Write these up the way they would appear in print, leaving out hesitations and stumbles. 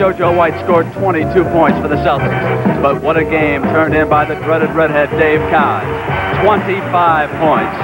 JoJo White scored 22 points for the Celtics. But what a game turned in by the dreaded redhead Dave Cowens. 25 points,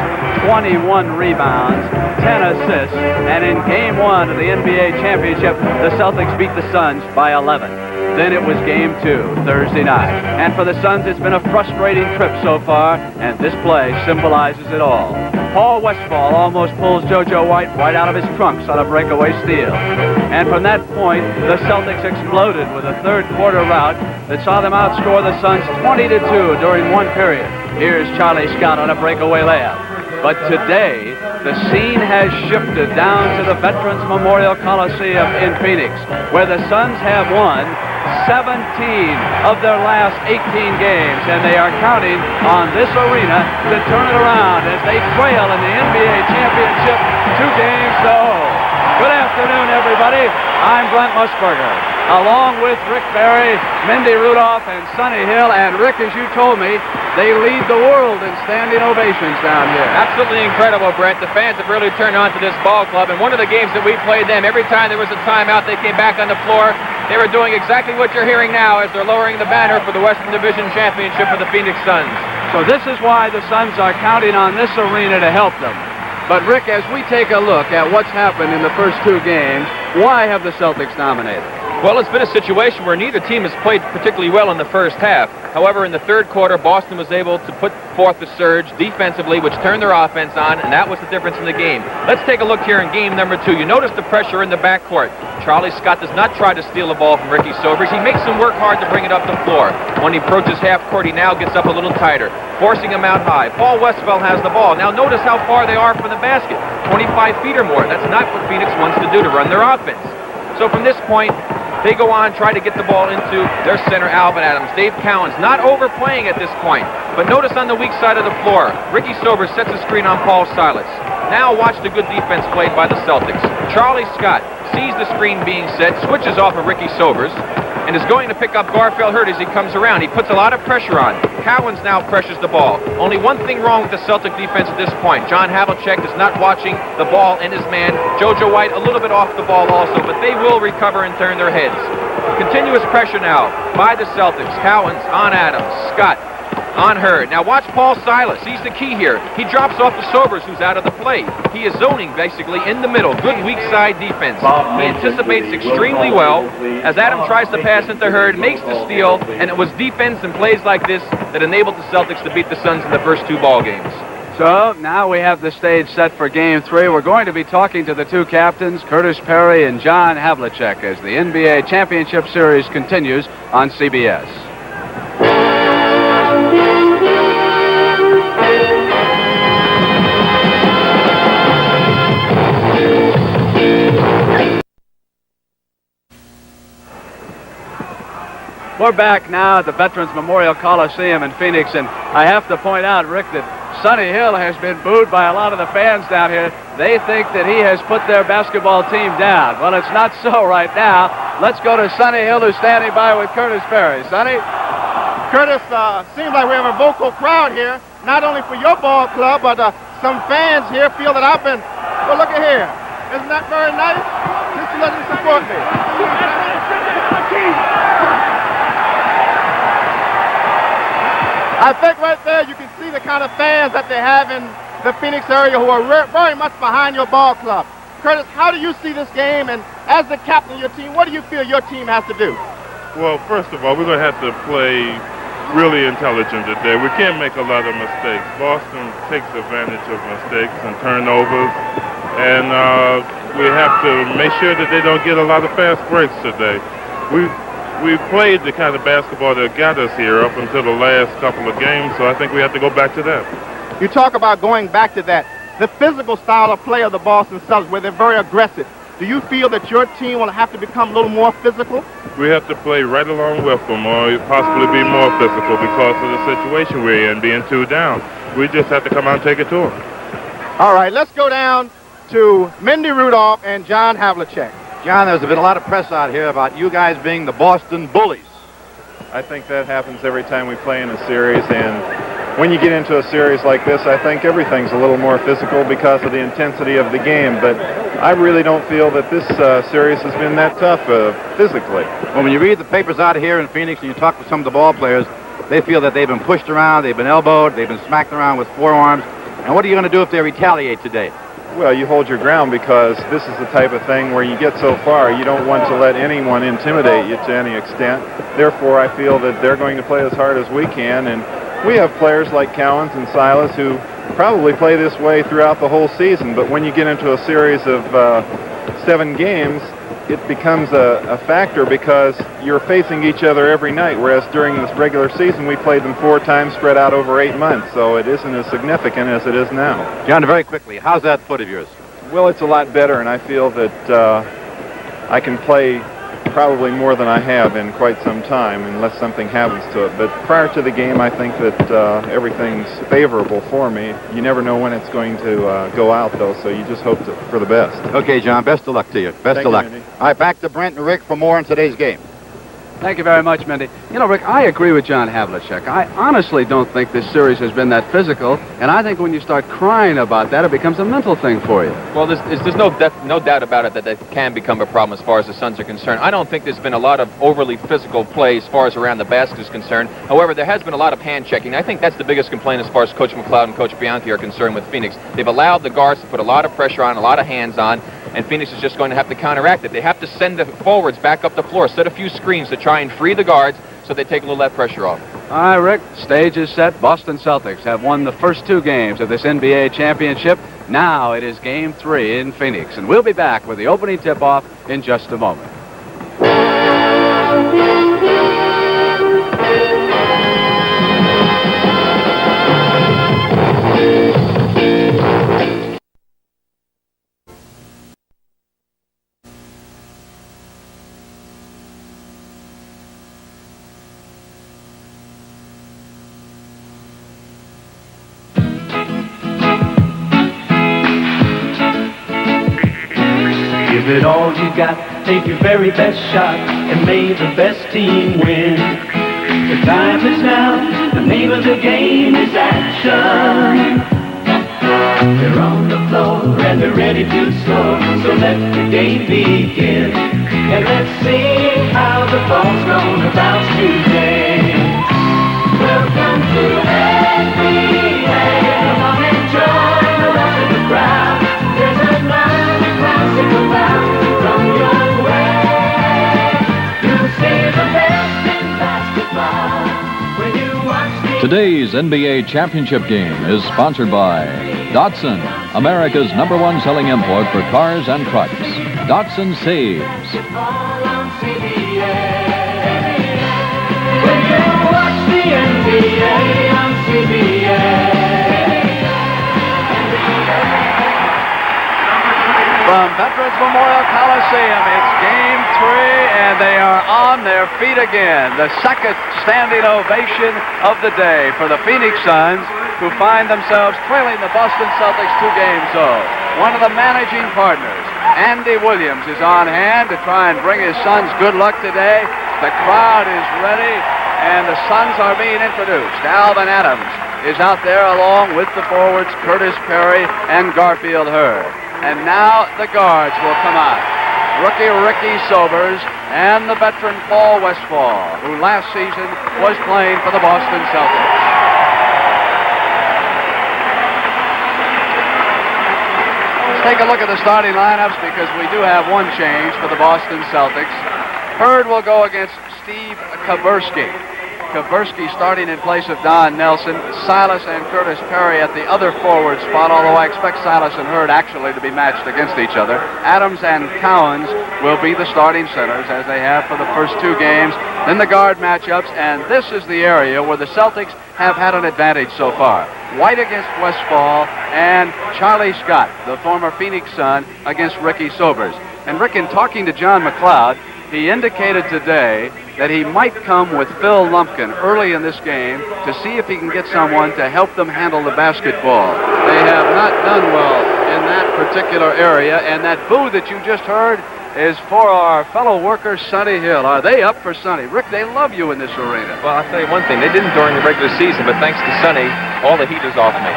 21 rebounds, 10 assists, and in Game 1 of the NBA Championship, the Celtics beat the Suns by 11. Then it was Game 2, Thursday night. And for the Suns, it's been a frustrating trip so far, and this play symbolizes it all. Paul Westphal almost pulls JoJo White right out of his trunks on a breakaway steal. And from that point, the Celtics exploded with a third-quarter rout that saw them outscore the Suns 20-2 during one period. Here's Charlie Scott on a breakaway layup. But today, the scene has shifted down to the Veterans Memorial Coliseum in Phoenix, where the Suns have won 17 of their last 18 games, and they are counting on this arena to turn it around as they trail in the NBA Championship 2-0. Good afternoon, everybody. I'm Brent Musburger, along with Rick Barry, Mindy Rudolph, and Sonny Hill. And Rick, as you told me, they lead the world in standing ovations down here. Absolutely incredible, Brent. The fans have really turned on to this ball club, and one of the games that we played them, every time there was a timeout, they came back on the floor. They were doing exactly what you're hearing now as they're lowering the banner for the Western Division Championship for the Phoenix Suns. So this is why the Suns are counting on this arena to help them. But, Rick, as we take a look at what's happened in the first two games, why have the Celtics dominated? Well, it's been a situation where neither team has played particularly well in the first half. However, in the third quarter, Boston was able to put forth the surge defensively, which turned their offense on, and that was the difference in the game. Let's take a look here in game number 2. You notice the pressure in the backcourt. Charlie Scott does not try to steal the ball from Ricky Sobers. He makes him work hard to bring it up the floor. When he approaches half court, he now gets up a little tighter, forcing him out high. Paul Westphal has the ball. Now notice how far they are from the basket. 25 feet or more. That's not what Phoenix wants to do to run their offense. So from this point, they go on, try to get the ball into their center, Alvan Adams. Dave Cowens not overplaying at this point. But notice on the weak side of the floor, Ricky Sobers sets a screen on Paul Silas. Now watch the good defense played by the Celtics. Charlie Scott sees the screen being set, switches off of Ricky Sobers, and is going to pick up Garfield Hurt as he comes around. He puts a lot of pressure on. Cowens now pressures the ball. Only one thing wrong with the Celtic defense at this point. John Havlicek is not watching the ball and his man. JoJo White a little bit off the ball also, but they will recover and turn their heads. Continuous pressure now by the Celtics. Cowens on Adams. Scott on Hurd. Now watch Paul Silas. He's the key here. He drops off to Sobers, who's out of the play. He is zoning basically in the middle. Good weak side defense. He anticipates extremely well as Adam tries to pass into Hurd, makes the steal, and it was defense and plays like this that enabled the Celtics to beat the Suns in the first two ball games. So now we have the stage set for Game 3. We're going to be talking to the two captains, Curtis Perry and John Havlicek, as the NBA Championship Series continues on CBS. We're back now at the Veterans Memorial Coliseum in Phoenix, and I have to point out, Rick, that Sonny Hill has been booed by a lot of the fans down here. They think that he has put their basketball team down. Well, it's not so right now. Let's go to Sonny Hill, who's standing by with Curtis Perry. Sonny? Curtis, seems like we have a vocal crowd here, not only for your ball club, but some fans here feel that I've been, well, look at here. Isn't that very nice? Just to let them support me. I think right there you can see the kind of fans that they have in the Phoenix area who are very much behind your ball club. Curtis, how do you see this game? And as the captain of your team, what do you feel your team has to do? Well, first of all, we're going to have to play really intelligent today. We can't make a lot of mistakes. Boston takes advantage of mistakes and turnovers. And we have to make sure that they don't get a lot of fast breaks today. We played the kind of basketball that got us here up until the last couple of games, so I think we have to go back to that. You talk about going back to that. The physical style of play of the Boston Celtics, where they're very aggressive. Do you feel that your team will have to become a little more physical? We have to play right along with them, or possibly be more physical because of the situation we're in, being 2 down. We just have to come out and take it to them. All right, let's go down to Mindy Rudolph and John Havlicek. John, there's been a lot of press out here about you guys being the Boston Bullies. I think that happens every time we play in a series, and when you get into a series like this, I think everything's a little more physical because of the intensity of the game. But I really don't feel that this series has been that tough physically. Well, when you read the papers out here in Phoenix and you talk to some of the ball players, they feel that they've been pushed around, they've been elbowed, they've been smacked around with forearms. And what are you going to do if they retaliate today? Well, you hold your ground because this is the type of thing where you get so far, you don't want to let anyone intimidate you to any extent. Therefore, I feel that they're going to play as hard as we can. And we have players like Cowens and Silas who probably play this way throughout the whole season. But when you get into a series of 7 games, it becomes a factor because you're facing each other every night, whereas during this regular season we played them 4 times spread out over 8 months, so it isn't as significant as it is now. John, very quickly, how's that foot of yours? Well, it's a lot better, and I feel that I can play probably more than I have in quite some time unless something happens to it. But prior to the game, I think that everything's favorable for me. You never know when it's going to go out, though, so you just hope for the best. Okay, John, best of luck to you. Best of luck. Mindy. All right, back to Brent and Rick for more in today's game. Thank you very much, Mindy. You know, Rick, I agree with John Havlicek. I honestly don't think this series has been that physical, and I think when you start crying about that, it becomes a mental thing for you. Well, there's no doubt about it that can become a problem as far as the Suns are concerned. I don't think there's been a lot of overly physical play as far as around the basket is concerned. However, there has been a lot of hand checking. I think that's the biggest complaint as far as Coach McLeod and Coach Bianchi are concerned with Phoenix. They've allowed the guards to put a lot of pressure on, a lot of hands on, and Phoenix is just going to have to counteract it. They have to send the forwards back up the floor, set a few screens to try and free the guards so they take a little of that pressure off. All right, Rick, stage is set. Boston Celtics have won the first 2 games of this NBA championship. Now it is Game 3 in Phoenix, and we'll be back with the opening tip-off in just a moment. Give it all you got, take your very best shot, and may the best team win. The time is now, the name of the game is action. They're on the floor and they're ready to score, so let the game begin. And let's see how the ball's gonna bounce today. Welcome to NBA, come on and join the rest of the crowd. There's a classic about from your way. You'll see the best in basketball when you watch the... Today's NBA championship game is sponsored by Datsun, America's #1 selling import for cars and trucks. Datsun saves. All on CBA. When you watch the NBA on CBA. From Veterans Memorial Coliseum, it's Game 3, and they are on their feet again. The second standing ovation of the day for the Phoenix Suns, who find themselves trailing the Boston Celtics 2 games. So, one of the managing partners, Andy Williams, is on hand to try and bring his Suns good luck today. The crowd is ready, and the Suns are being introduced. Alvan is out there along with the forwards Curtis Perry and Garfield Hurd. And now the guards will come out. Rookie Ricky Sobers and the veteran Paul Westphal, who last season was playing for the Boston Celtics. Let's take a look at the starting lineups because we do have one change for the Boston Celtics. Hurd will go against Steve Kaversky. Kaversky starting in place of Don Nelson, Silas and Curtis Perry at the other forward spot, although I expect Silas and Hurd actually to be matched against each other. Adams and Cowens will be the starting centers as they have for the first 2 games. Then the guard matchups, and this is the area where the Celtics have had an advantage so far. White against Westphal and Charlie Scott, the former Phoenix Sun, against Ricky Sobers. And Rick, in talking to John McLeod, he indicated today that he might come with Phil Lumpkin early in this game to see if he can get someone to help them handle the basketball. They have not done well in that particular area, and that boo that you just heard, is for our fellow worker, Sonny Hill. Are they up for Sonny? Rick, they love you in this arena. Well, I'll tell you one thing. They didn't during the regular season, but thanks to Sonny, all the heat is off me.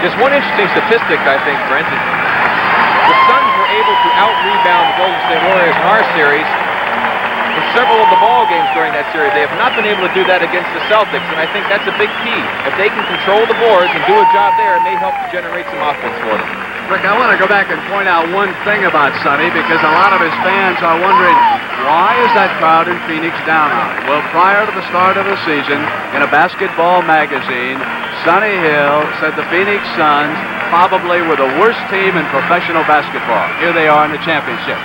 Just one interesting statistic, I think, Brent. The Suns were able to out-rebound the Golden State Warriors in our series in several of the ball games during that series. They have not been able to do that against the Celtics, and I think that's a big key. If they can control the boards and do a job there, it may help to generate some offense for them. Rick, I want to go back and point out one thing about Sonny, because a lot of his fans are wondering, why is that crowd in Phoenix down on him? Well, prior to the start of the season, in a basketball magazine, Sonny Hill said the Phoenix Suns probably were the worst team in professional basketball. Here they are in the championship.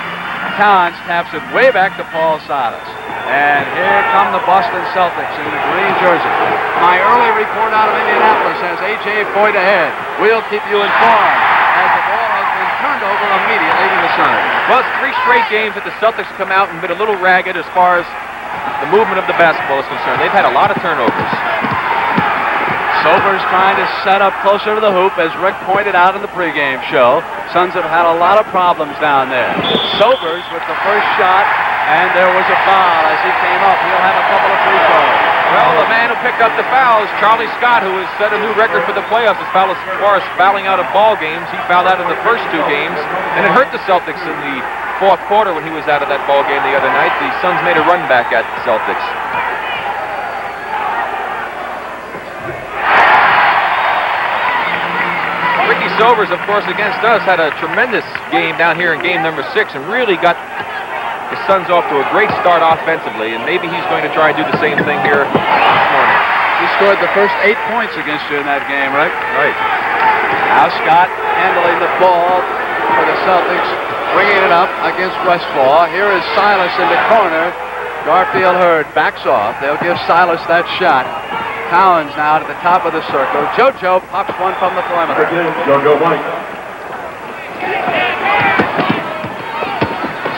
Cowens taps it way back to Paul Silas. And here come the Boston Celtics in the green jersey. My early report out of Indianapolis has A.J. Boyd ahead. We'll keep you informed as the ball has been turned over immediately to the Suns. Well, it's 3 straight games that the Celtics come out and been a little ragged as far as the movement of the basketball is concerned. They've had a lot of turnovers. Sobers trying to set up closer to the hoop, as Rick pointed out in the pregame show. Suns have had a lot of problems down there. Sobers with the first shot, and there was a foul as he came up. He'll have a couple of free throws. Well, the man who picked up the fouls, Charlie Scott, who has set a new record for the playoffs as far as fouling out of ball games. He fouled out in the first 2 games, and it hurt the Celtics in the 4th quarter when he was out of that ball game the other night. The Suns made a run back at the Celtics. Ricky Sobers, of course, against us, had a tremendous game down here in game number 6 and really got the Suns off to a great start offensively, and maybe he's going to try and do the same thing here this morning. He scored the first 8 points against you in that game, Rick. Right. Now Scott handling the ball for the Celtics, bringing it up against Westphal. Here is Silas in the corner. Garfield Hurd backs off. They'll give Silas that shot. Cowens now to the top of the circle. JoJo pops one from the perimeter. JoJo White.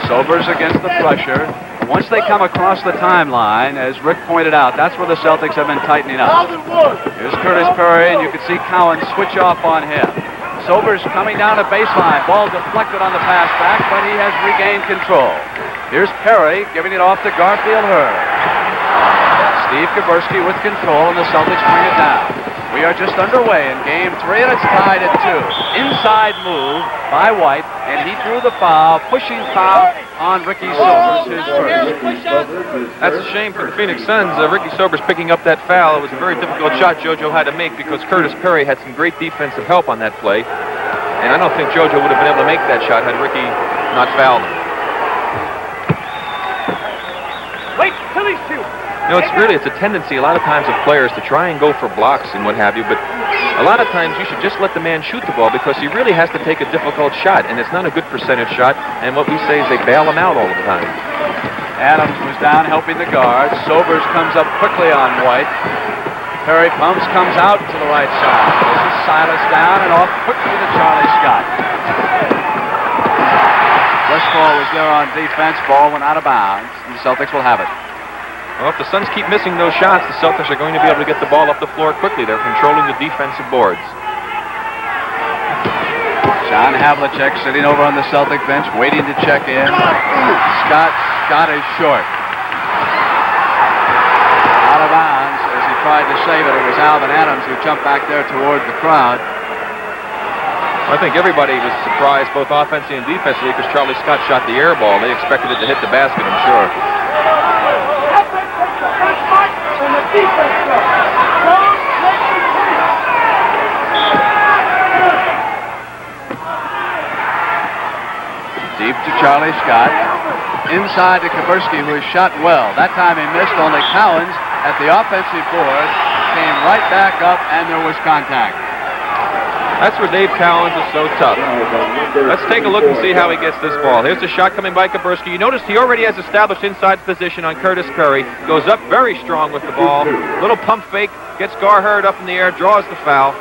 Sobers against the pressure. Once they come across the timeline, as Rick pointed out, that's where the Celtics have been tightening up. Here's Curtis Perry, and you can see Cowens switch off on him. Sobers coming down the baseline. Ball deflected on the pass back, but he has regained control. Here's Perry giving it off to Garfield Hurd. Steve Kaversky with control, and the Celtics bring it down. We are just underway in game 3, and it's tied at 2. Inside move by White, and he threw the foul, pushing foul on Ricky Sobers, his first. That's a shame for the Phoenix Suns. Ricky Sobers picking up that foul. It was a very difficult shot JoJo had to make because Curtis Perry had some great defensive help on that play. And I don't think JoJo would have been able to make that shot had Ricky not fouled him. Wait till he shoots. You know, it's a tendency a lot of times of players to try and go for blocks and what have you, but a lot of times you should just let the man shoot the ball because he really has to take a difficult shot, and it's not a good percentage shot, and what we say is they bail him out all the time. Adams was down helping the guard. Sobers comes up quickly on White. Perry pumps, comes out to the right side. This is Silas down and off quickly to Charlie Scott. Westphal was there on defense. Ball went out of bounds, and the Celtics will have it. Well, if the Suns keep missing those shots, the Celtics are going to be able to get the ball up the floor quickly. They're controlling the defensive boards. John Havlicek sitting over on the Celtic bench, waiting to check in. Scott is short. Out of bounds as he tried to save it. It was Alvan Adams who jumped back there toward the crowd. I think everybody was surprised, both offensively and defensively, because Charlie Scott shot the air ball. They expected it to hit the basket, I'm sure. Deep to Charlie Scott. Inside to Kaversky, who has shot well. That time he missed. Only Cowens at the offensive board came right back up, and there was contact. That's where Dave Cowens is so tough. Let's take a look and see how he gets this ball. Here's the shot coming by Kaversky. You notice he already has established inside position on Curtis Perry. Goes up very strong with the ball. Little pump fake. Gets Garherd up in the air. Draws the foul.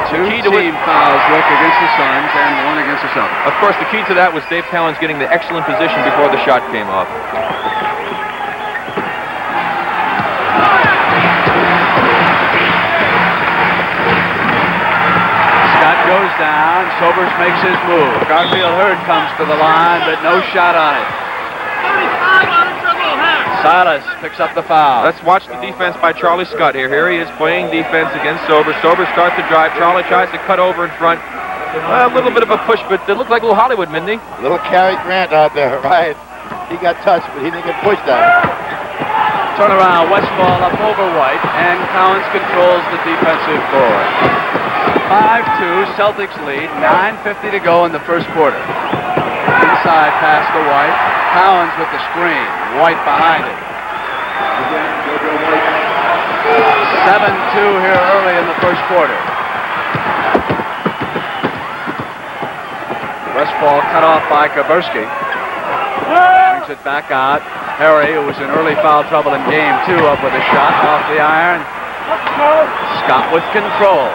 Two team fouls, Rick, against the Suns and one against the Celtics. Of course, the key to that was Dave Cowens getting the excellent position before the shot came off. Scott goes down. Sobers makes his move. Garfield Hurd comes to the line, but no shot on it. Silas picks up the foul. Let's watch the defense by Charlie Scott here. Here he is playing defense against Sobers. Sobers starts to drive. Charlie tries to cut over in front. A little bit of a push, but they look like little Hollywood, Mindy. Little Cary Grant out there, right? He got touched, but he didn't get pushed out. Turn around, Westphal up over White, and Cowens controls the defensive board. 5-2, Celtics lead, 9:50 to go in the first quarter. Inside pass to White, Cowens with the screen, White behind it. 7-2 here early in the first quarter. Westphal cut off by Kaburski. Brings it back out. Harry, who was in early foul trouble in game 2, up with a shot off the iron. Scott with control.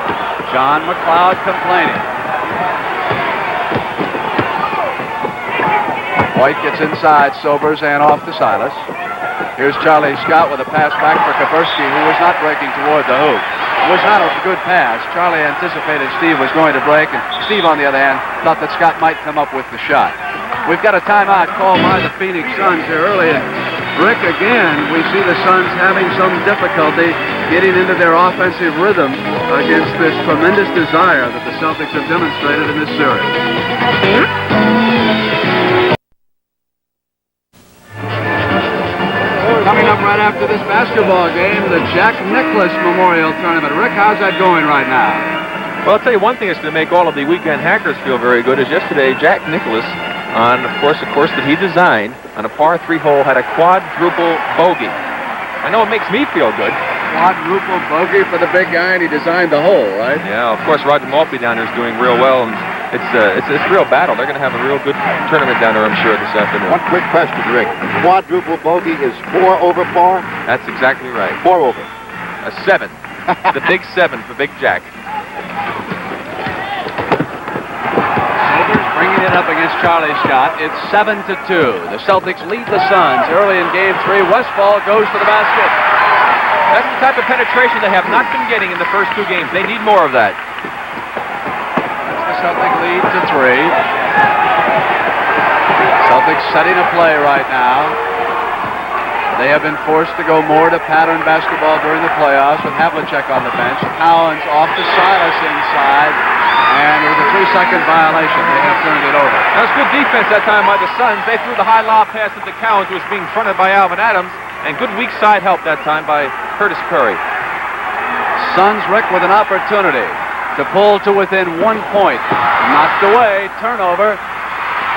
John McLeod complaining. White gets inside Sobers and off to Silas. Here's Charlie Scott with a pass back for Kaburski, who was not breaking toward the hoop. It was not a good pass. Charlie anticipated Steve was going to break, and Steve, on the other hand, thought that Scott might come up with the shot. We've got a timeout called by the Phoenix Suns here early. Rick, again, we see the Suns having some difficulty getting into their offensive rhythm against this tremendous desire that the Celtics have demonstrated in this series. Coming up right after this basketball game, the Jack Nicklaus Memorial Tournament. Rick, how's that going right now? Well, I'll tell you one thing that's going to make all of the weekend hackers feel very good is yesterday Jack Nicklaus, on of course that he designed on a par 3 hole, had a quadruple bogey. I know it makes me feel good. Quadruple bogey for the big guy, and he designed the hole, right? Yeah, of course Roger Maltby down there is doing real well, and it's a real battle. They're going to have a real good tournament down there, I'm sure, this afternoon. One quick question, Rick. Quadruple bogey is 4 over par? That's exactly right. 4 over. A 7. The big 7 for Big Jack. Sobers bringing it up against Charlie Scott. It's 7-2. The Celtics lead the Suns early in game 3. Westphal goes to the basket. That's the type of penetration they have not been getting in the first 2 games. They need more of that. The Celtic lead to 3. Celtics setting a play right now. They have been forced to go more to pattern basketball during the playoffs with Havlicek on the bench. Cowens off to Silas inside. And with a 3-second violation, they have turned it over. That was good defense that time by the Suns. They threw the high lob pass into Cowens, who was being fronted by Alvan Adams. And good weak side help that time by Curtis Curry. Suns, Rick, with an opportunity to pull to within 1 point. Knocked away, turnover.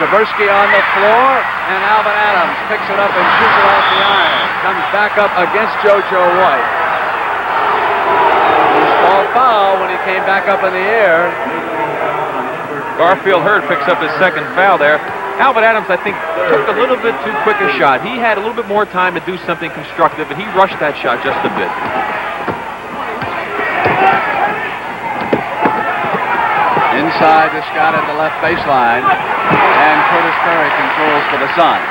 Kaburski on the floor, and Alvan Adams picks it up and shoots it off the iron. Comes back up against JoJo White. Small foul when he came back up in the air. Garfield Hurd picks up his second foul there. Alvan Adams, I think, took a little bit too quick a shot. He had a little bit more time to do something constructive, but he rushed that shot just a bit. Inside to Scott at the left baseline, and Curtis Curry controls for the Suns.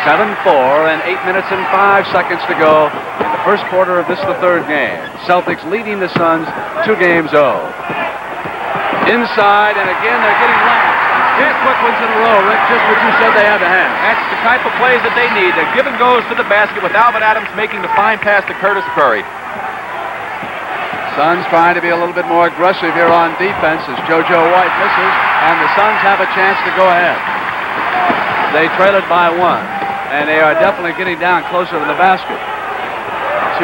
7-4 and 8 minutes and 5 seconds to go in the first quarter of this, the third game. Celtics leading the Suns 2-0. Inside, and again they're getting laps. 10 quick ones in a row, Rick, just what you said they had to have. That's the type of plays that they need. The give and goes to the basket with Alvan Adams making the fine pass to Curtis Curry. Suns trying to be a little bit more aggressive here on defense as JoJo White misses, and the Suns have a chance to go ahead. They trail it by 1, and they are definitely getting down closer to the basket.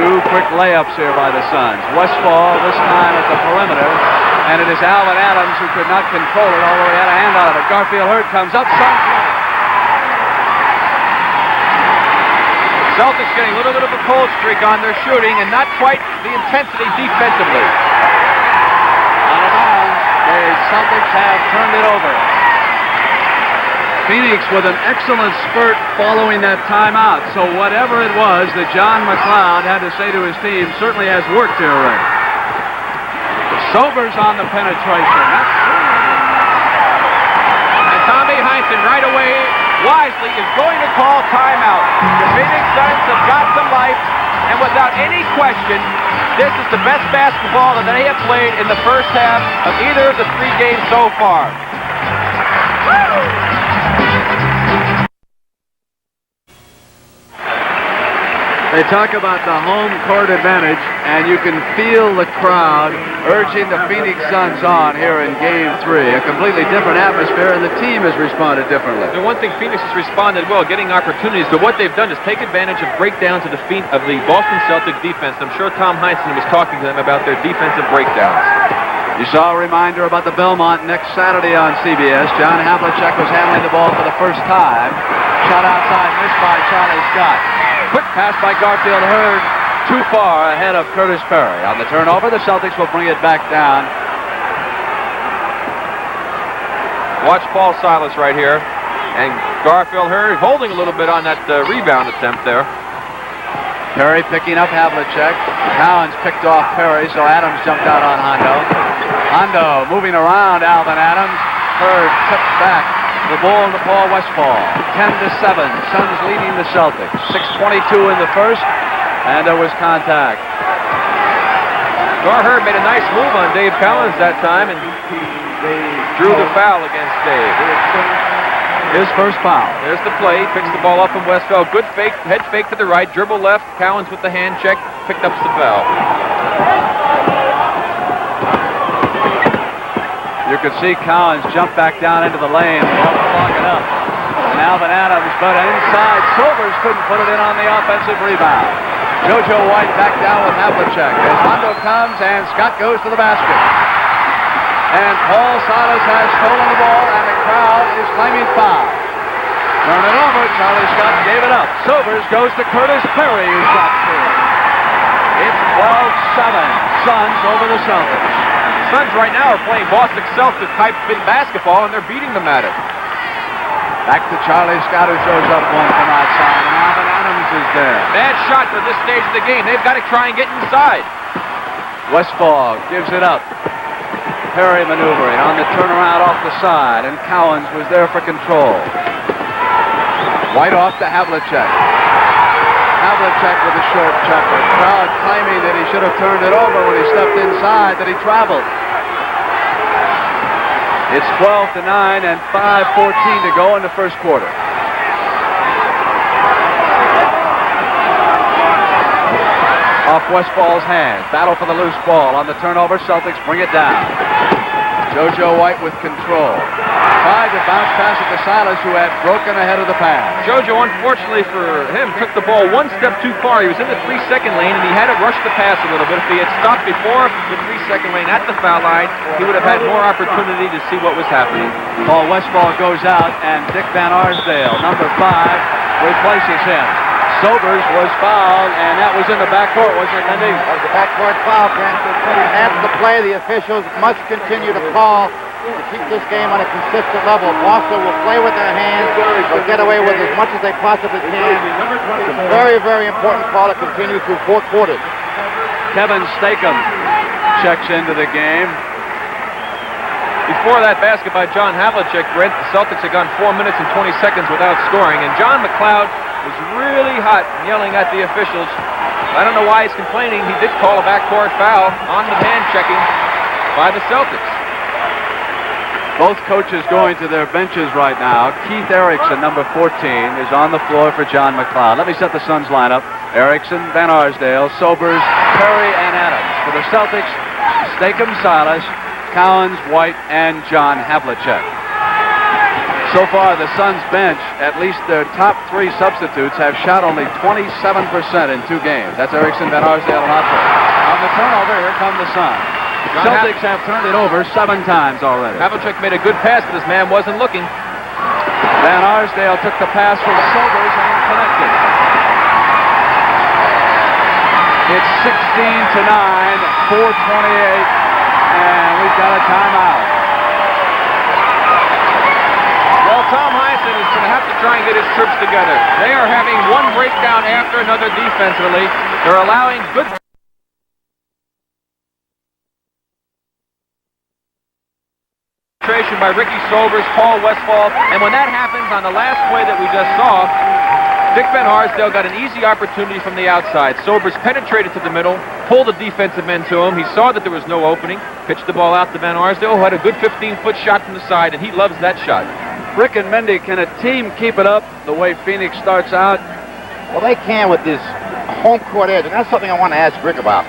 2 quick layups here by the Suns. Westphal this time at the perimeter, and it is Alvan Adams who could not control it, although he had a hand on it. Garfield Hurd comes up. Celtics getting a little bit of a cold streak on their shooting and not quite the intensity defensively. Out of bounds. The Celtics have turned it over. Phoenix with an excellent spurt following that timeout. So whatever it was that John McLeod had to say to his team certainly has worked here already. Sobers on the penetration. And Tommy Heinsohn right away wisely is going to call timeout. The Phoenix Suns have got some life. And without any question, this is the best basketball that they have played in the first half of either of the 3 games so far. They talk about the home court advantage, and you can feel the crowd urging the Phoenix Suns on here in Game 3. A completely different atmosphere, and the team has responded differently. The one thing Phoenix has responded well, getting opportunities, but what they've done is take advantage of breakdowns of the Boston Celtics defense. I'm sure Tom Heinsohn was talking to them about their defensive breakdowns. You saw a reminder about the Belmont next Saturday on CBS. John Havlicek was handling the ball for the first time. Shot outside, missed by Charlie Scott. Quick pass by Garfield Hurd, too far ahead of Curtis Perry. On the turnover, the Celtics will bring it back down. Watch Paul Silas right here. And Garfield Hurd holding a little bit on that rebound attempt there. Perry picking up Havlicek. Cowens picked off Perry, so Adams jumped out on Hondo. Hondo moving around Alvan Adams. Hurd tipped back. The ball to Paul Westphal. 10-7. Suns leading the Celtics. 6:22 in the first, and there was contact. Hurd made a nice move on Dave Cowens that time and drew the foul against Dave. His first foul. There's the play. Picks the ball up from Westphal. Good fake. Head fake to the right. Dribble left. Cowens with the hand check. Picked up the foul. You could see Cowens jump back down into the lane. They'll clog it up. And Alvan Adams, but inside. Silvers couldn't put it in on the offensive rebound. JoJo White back down with Havlicek. As Hondo comes, and Scott goes to the basket. And Paul Silas has stolen the ball, and the crowd is claiming foul. Turn it over. Charlie Scott gave it up. Silvers goes to Curtis Perry, who shot through. It's 12-7. Suns over the Celtics. Suns right now are playing Boston Celtics type basketball, and they're beating them at it. Back to Charlie Scott, who throws up one from outside, and Alvan Adams is there. Bad shot for this stage of the game. They've got to try and get inside. Westphal gives it up. Perry maneuvering on the turnaround off the side, and Cowens was there for control. White off to Havlicek. Havlicek with a short jumper. Crowd claiming that he should have turned it over when he stepped inside, that he traveled. It's 12-9 and 5:14 to go in the first quarter. Off Westphal's hands. Battle for the loose ball. On the turnover, Celtics bring it down. JoJo White with control. Tried to bounce pass it to Silas, who had broken ahead of the pass. JoJo, unfortunately for him, took the ball one step too far. He was in the 3-second lane, and he had to rush the pass a little bit. If he had stopped before the 3-second lane at the foul line, he would have had more opportunity to see what was happening. Paul Westphal goes out, and Dick Van Arsdale, number 5, replaces him. Sobers was fouled, and that was in the backcourt, wasn't it, Lindy? That was a backcourt foul, Kent. After the play, the officials must continue to call to keep this game on a consistent level. Boston will play with their hands. They'll get away with as much as they possibly can. It's a very, very important call to continue through 4 quarters. Kevin Stakem checks into the game. Before that basket by John Havlicek, Brent, the Celtics had gone 4 minutes and 20 seconds without scoring, and John McLeod was really hot yelling at the officials. I don't know why he's complaining. He did call a backcourt foul on the hand checking by the Celtics. Both coaches going to their benches right now. Keith Erickson, number 14, is on the floor for John McLeod. Let me set the Suns lineup. Erickson, Van Arsdale, Sobers, Perry, and Adams. For the Celtics, Stakem, Silas, Cowens, White, and John Havlicek. So far, the Suns bench, at least their top 3 substitutes, have shot only 27% in 2 games. That's Erickson, Van Arsdale, and Otto. On the turnover, here come the Suns. Celtics have turned it over 7 times already. Havlicek made a good pass, but this man wasn't looking. Van Arsdale took the pass from Sobers and connected. It's 16-9, 4:28, and we've got a timeout. Well, Tom Heinsohn is going to have to try and get his troops together. They are having one breakdown after another defensively. They're allowing good by Ricky Sobers, Paul Westphal, and when that happens on the last play that we just saw, Dick Van Arsdale got an easy opportunity from the outside. Sobers penetrated to the middle, pulled the defensive men to him. He saw that there was no opening, pitched the ball out to Van Arsdale, who had a good 15-foot shot from the side, and he loves that shot. Rick and Mindy, can a team keep it up the way Phoenix starts out? Well, they can with this home court edge, and that's something I want to ask Rick about.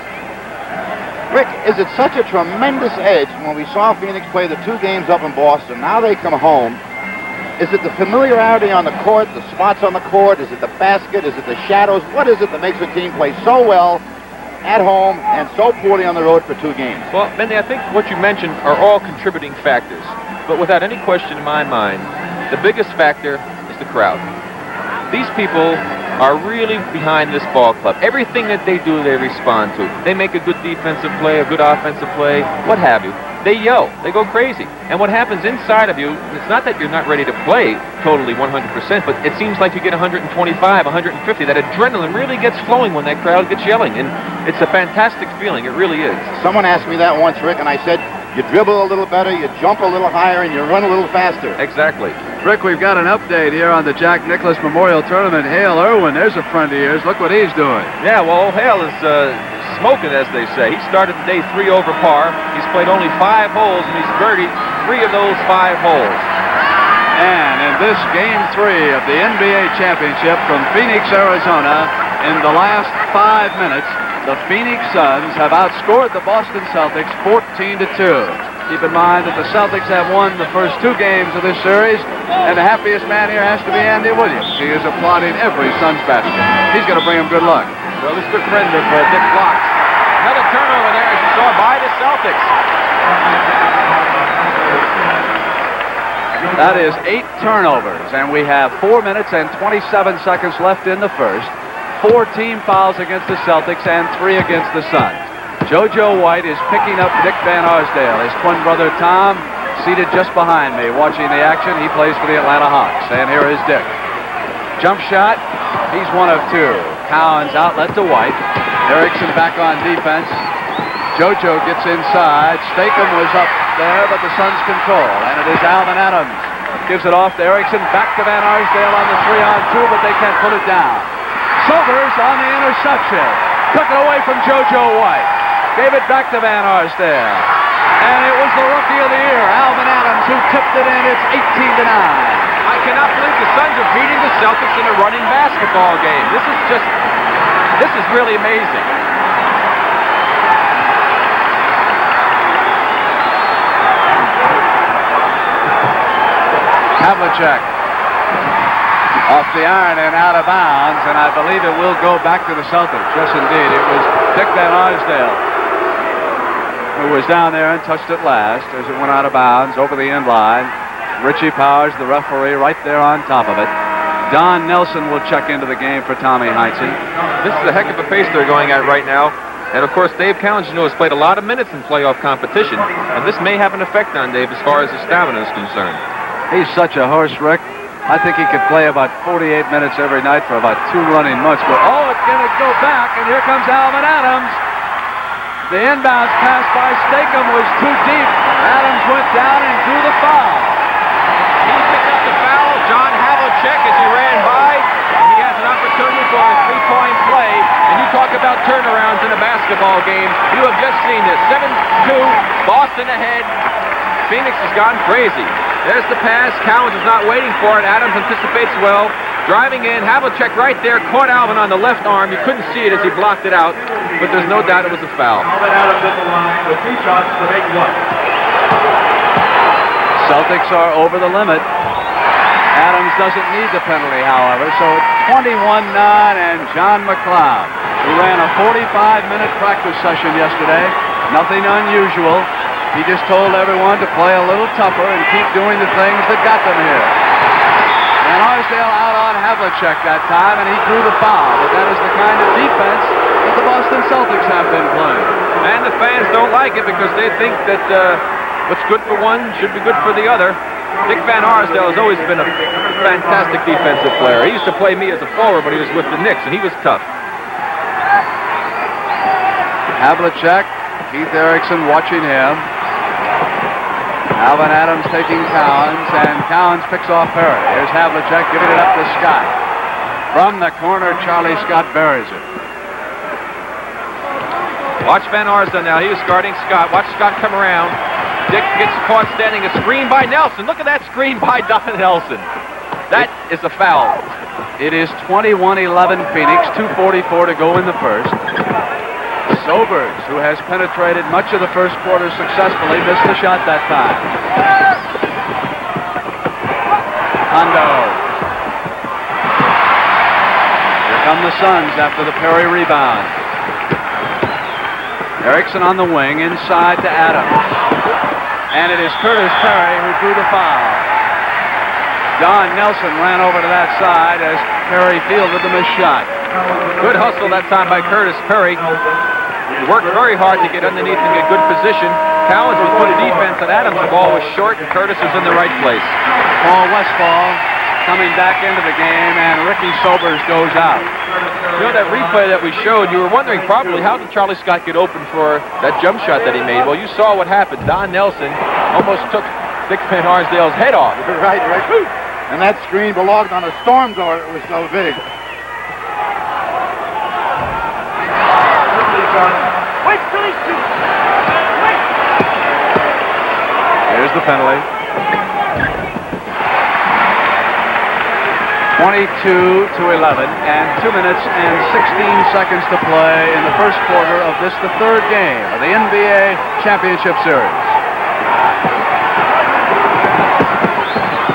Rick, is it such a tremendous edge when we saw Phoenix play the 2 games up in Boston? Now they come home. Is it the familiarity on the court, the spots on the court? Is it the basket? Is it the shadows? What is it that makes a team play so well at home and so poorly on the road for 2 games? Well, Mindy, I think what you mentioned are all contributing factors. But without any question in my mind, the biggest factor is the crowd. These people are really behind this ball club. Everything that they do, they respond to. They make a good defensive play, a good offensive play, what have you. They yell. They go crazy. And what happens inside of you, it's not that you're not ready to play totally 100%, but it seems like you get 125, 150. That adrenaline really gets flowing when that crowd gets yelling. And it's a fantastic feeling. It really is. Someone asked me that once, Rick, and I said, you dribble a little better, you jump a little higher, and you run a little faster. Exactly. Rick, we've got an update here on the Jack Nicklaus Memorial Tournament. Hale Irwin, there's a friend of yours. Look what he's doing. Yeah, well, Hale is smoking, as they say. He started day 3 over par. He's played only 5 holes, and he's birdied 3 of those 5 holes. And in this Game 3 of the NBA Championship from Phoenix, Arizona, in the last 5 minutes, the Phoenix Suns have outscored the Boston Celtics 14-2. Keep in mind that the Celtics have won the first 2 games of this series, and the happiest man here has to be Andy Williams. He is applauding every Suns basket. He's going to bring him good luck. Well, this is a good friend of Dick Block's. Another turnover there, as you saw, by the Celtics. That is 8 turnovers, and we have 4 minutes and 27 seconds left in the first. 4 team fouls against the Celtics and 3 against the Suns. JoJo White is picking up Dick Van Arsdale. His twin brother Tom, seated just behind me, watching the action. He plays for the Atlanta Hawks, and here is Dick. Jump shot, he's 1 of 2. Cowens outlet to White. Erickson back on defense. JoJo gets inside. Stakem was up there, but the Suns control, and it is Alvan Adams. Gives it off to Erickson, back to Van Arsdale on the 3-on-2, but they can't put it down. Sobers on the interception. Took it away from JoJo White. Gave it back to Van Arsdale. And it was the Rookie of the Year, Alvan Adams, who tipped it in. It's 18-9. I cannot believe the Suns are beating the Celtics in a running basketball game. This is really amazing. Havlicek off the iron and out of bounds, and I believe it will go back to the Celtics. Yes, indeed. It was Dick Van Arsdale who was down there and touched it last as it went out of bounds over the end line. Richie Powers, the referee, right there on top of it. Don Nelson will check into the game for Tommy Heinze. This is a heck of a pace they're going at right now. And, of course, Dave Cowens, has played a lot of minutes in playoff competition. And this may have an effect on Dave as far as his stamina is concerned. He's such a horse, Rick. I think he could play about 48 minutes every night for about 2 running months. But, it's going to go back, and here comes Alvan Adams. The inbounds pass by Stakem was too deep. Adams went down and drew the foul. He picked up the foul. John Havlicek, as he ran by, he has an opportunity for a 3-point play. And you talk about turnarounds in a basketball game. You have just seen this. 7-2, Boston ahead. Phoenix has gone crazy. There's the pass. Cowens is not waiting for it. Adams anticipates well. Driving in, Havlicek right there, caught Alvan on the left arm. You couldn't see it as he blocked it out, but there's no doubt it was a foul. Alvan Adams at the line with 2 shots to make 1. Celtics are over the limit. Adams doesn't need the penalty, however, so it's 21-9, and John McLeod, who ran a 45-minute practice session yesterday, nothing unusual. He just told everyone to play a little tougher and keep doing the things that got them here. Van Arsdale out on Havlicek that time, and he drew the foul. But that is the kind of defense that the Boston Celtics have been playing. And the fans don't like it because they think that what's good for one should be good for the other. Dick Van Arsdale has always been a fantastic defensive player. He used to play me as a forward, but he was with the Knicks, and he was tough. Havlicek, Keith Erickson watching him. Alvan Adams taking Cowens, and Cowens picks off Perry. Here's Havlicek giving it up to Scott. From the corner, Charlie Scott buries it. Watch Van Arsdale now. He was guarding Scott. Watch Scott come around. Dick gets caught standing. A screen by Nelson. Look at that screen by Don Nelson. That is a foul. It is 21-11 Phoenix, 2:44 to go in the first. Sobers, who has penetrated much of the first quarter successfully, missed the shot that time. Hondo. Here come the Suns after the Perry rebound. Erickson on the wing, inside to Adams. And it is Curtis Perry who drew the foul. Don Nelson ran over to that side as Perry fielded the missed shot. Good hustle that time by Curtis Perry. He worked very hard to get underneath and get good position. Cowens with good defense, and Adams' ball was short, and Curtis is in the right place. Paul Westphal coming back into the game, and Ricky Sobers goes out. You know, that replay that we showed, you were wondering probably how did Charlie Scott get open for that jump shot that he made. Well, you saw what happened. Don Nelson almost took Dick Van Arsdale's head off. You're right, Rick. And that screen belonged on a storm door. It was so big. Here's the penalty. 22-11, and 2 minutes and 16 seconds to play in the first quarter of this, the third game of the NBA Championship Series.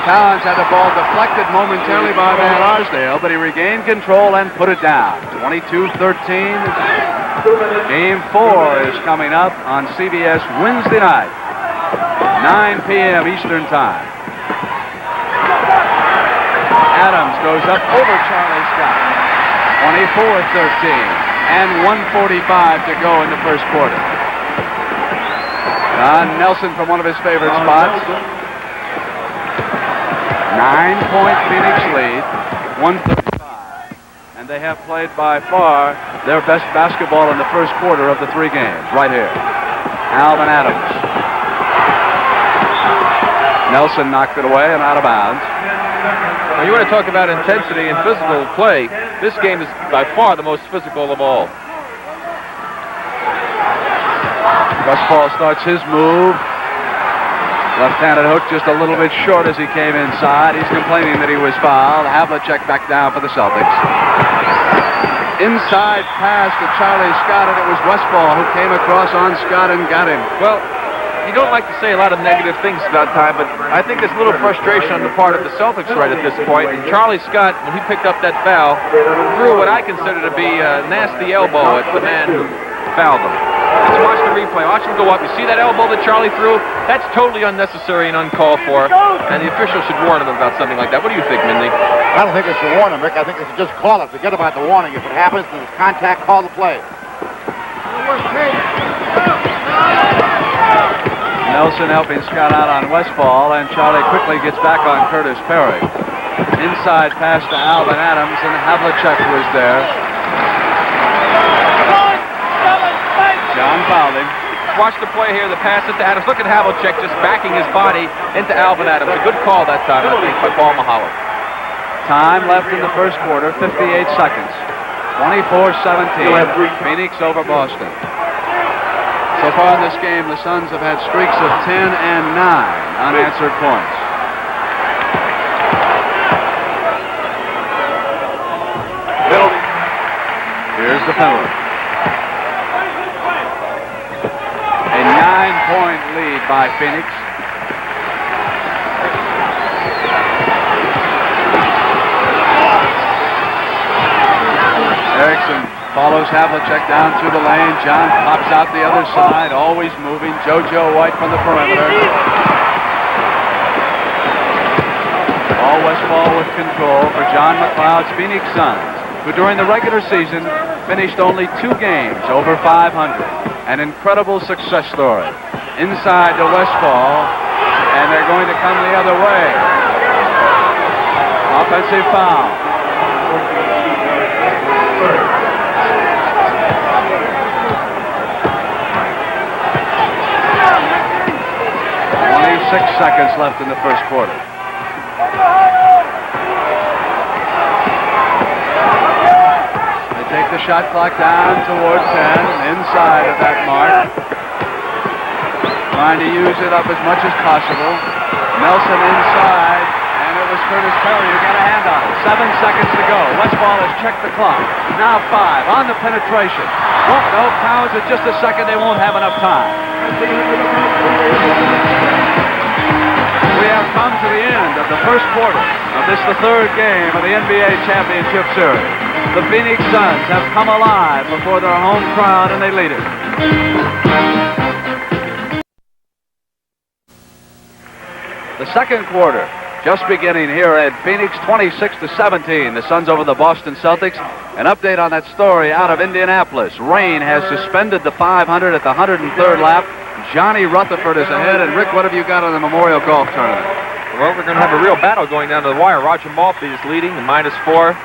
Cowens had the ball deflected momentarily by Van Arsdale, but he regained control and put it down. 22-13. Game 4 is coming up on CBS Wednesday night, 9 p.m. Eastern Time. Adams goes up over Charlie Scott. 24-13. And 1:45 to go in the first quarter. Don Nelson from one of his favorite spots. 9-point Phoenix lead. 1:35. And they have played by far their best basketball in the first quarter of the three games. Right here. Alvan Adams. Nelson knocked it away and out of bounds. Now, you want to talk about intensity and physical play. This game is by far the most physical of all. Westphal starts his move. Left-handed hook just a little bit short as he came inside. He's complaining that he was fouled. Havlicek back down for the Celtics. Inside pass to Charlie Scott, and it was Westphal who came across on Scott and got him. Well, you don't like to say a lot of negative things about time, but I think there's a little frustration on the part of the Celtics right at this point. And Charlie Scott, when he picked up that foul, threw what I consider to be a nasty elbow at the man who fouled him. Let's watch the replay. Watch him go up. You see that elbow that Charlie threw? That's totally unnecessary and uncalled for, and the official should warn him about something like that. What do you think, Mindy? I don't think they should warn him, Rick. I think they should just call it. Forget about the warning. If it happens and there's contact, call the play. Nelson helping Scott out on Westphal, and Charlie quickly gets back on Curtis Perry. Inside pass to Alvan Adams, and Havlicek was there. John fouled him. Watch the play here, the pass into Adams. Look at Havlicek just backing his body into Alvan Adams. A good call that time, I think, by Paul Mahalik. Time left in the first quarter, 58 seconds. 24-17, Phoenix over Boston. So far in this game, the Suns have had streaks of 10 and 9 unanswered points. Here's the penalty. A 9-point lead by Phoenix. Erickson follows Havlicek down through the lane. John pops out the other side, always moving. JoJo White from the perimeter. All Westphal with control for John McLeod's Phoenix Suns, who during the regular season finished only 2 games over 500. An incredible success story. Inside to Westphal, and they're going to come the other way. Offensive foul. Seconds left in the first quarter. shot clock down toward 10, inside of that mark. Trying to use it up as much as possible. Nelson inside, and it was Curtis Perry who got a hand on it. 7 seconds to go. Westphal has checked the clock. Now 5 on the penetration. Oh, no, Cowens at just a second. They won't have enough time. We have come to the end of the first quarter of this, the third game of the NBA Championship Series. The Phoenix Suns have come alive before their home crowd, and they lead it. The second quarter just beginning here at Phoenix, 26-17. The Suns over the Boston Celtics. An update on that story out of Indianapolis. Rain has suspended the 500 at the 103rd lap. Johnny Rutherford is ahead. And Rick, what have you got on the Memorial Golf Tournament? Well, we're going to have a real battle going down to the wire. Roger Maltby is leading, the -4.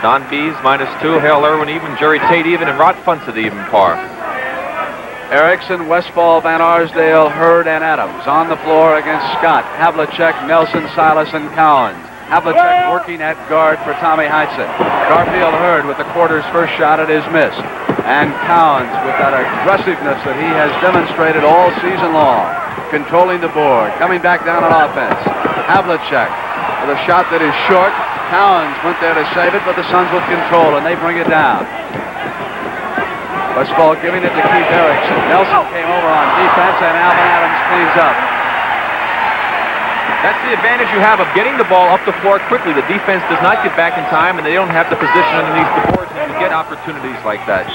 Don Bees, -2. Hale Irwin even. Jerry Tate even. And Rod Funtz at the even par. Erickson, Westphal, Van Arsdale, Hurd, and Adams on the floor against Scott, Havlicek, Nelson, Silas, and Cowens. Havlicek working at guard for Tommy Heinsohn. Garfield Hurd with the quarter's first shot at his miss. And Cowens with that aggressiveness that he has demonstrated all season long. Controlling the board, coming back down on offense. Havlicek with a shot that is short. Cowens went there to save it, but the Suns with control, and they bring it down. Westphal giving it to Keith Erickson. Nelson came over on defense, and Alvan Adams cleans up. That's the advantage you have of getting the ball up the floor quickly. The defense does not get back in time, and they don't have the position underneath the boards to get opportunities like that.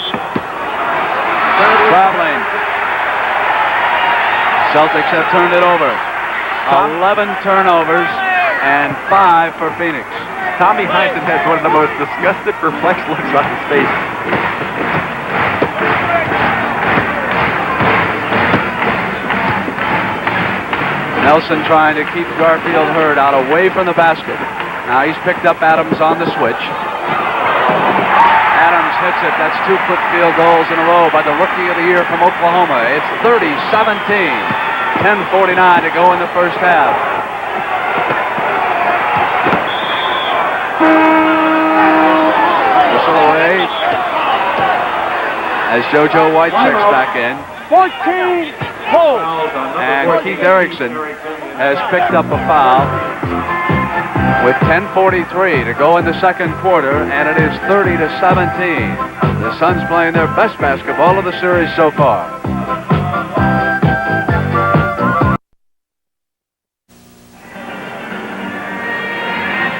Traveling. Celtics have turned it over. 11 turnovers and 5 for Phoenix. Tommy Heinsohn has one of the most disgusted, perplexed looks on his face. Nelson trying to keep Garfield Hurd out away from the basket. Now he's picked up Adams on the switch. Adams hits it. That's 2 quick field goals in a row by the Rookie of the Year from Oklahoma. It's 30-17. 10:49 to go in the first half. Whistle away as JoJo White checks back in. 14. And Keith Erickson has picked up a foul with 10:43 to go in the second quarter, and it is 30-17. The Suns playing their best basketball of the series so far.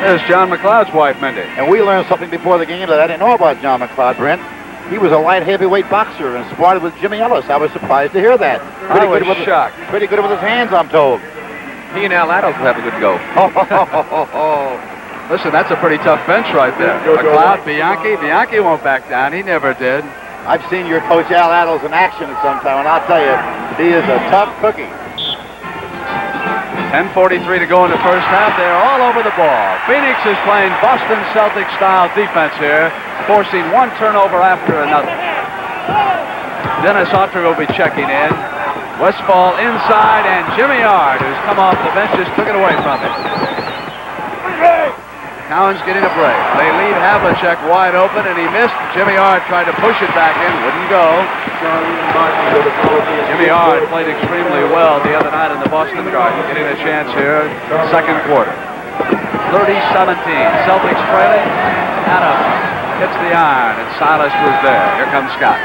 There's John McLeod's wife, Mindy. And we learned something before the game that I didn't know about John McLeod, Brent. He was a light heavyweight boxer and sparred with Jimmy Ellis. I was surprised to hear that. I was shocked. Pretty good with his hands, I'm told. He and Al Adams will have a good go. Listen, that's a pretty tough bench right there. McLeod, Bianchi. Bianchi won't back down. He never did. I've seen your coach Al Adams in action at some time, and I'll tell you, he is a tough cookie. 10:43 to go in the first half. They're all over the ball. Phoenix is playing Boston Celtics-style defense here, forcing one turnover after another. Dennis Autry will be checking in. Westphal inside, and Jimmy Ard, who's come off the bench, just took it away from him. Cowens getting a break. They leave Havlicek wide open, and he missed. Jimmy Ard tried to push it back in, wouldn't go. Jimmy Ard played extremely well the other night in the Boston Garden, getting a chance here, second quarter. 30-17, Celtics trailing. Adams hits the iron, and Silas was there. Here comes Scott.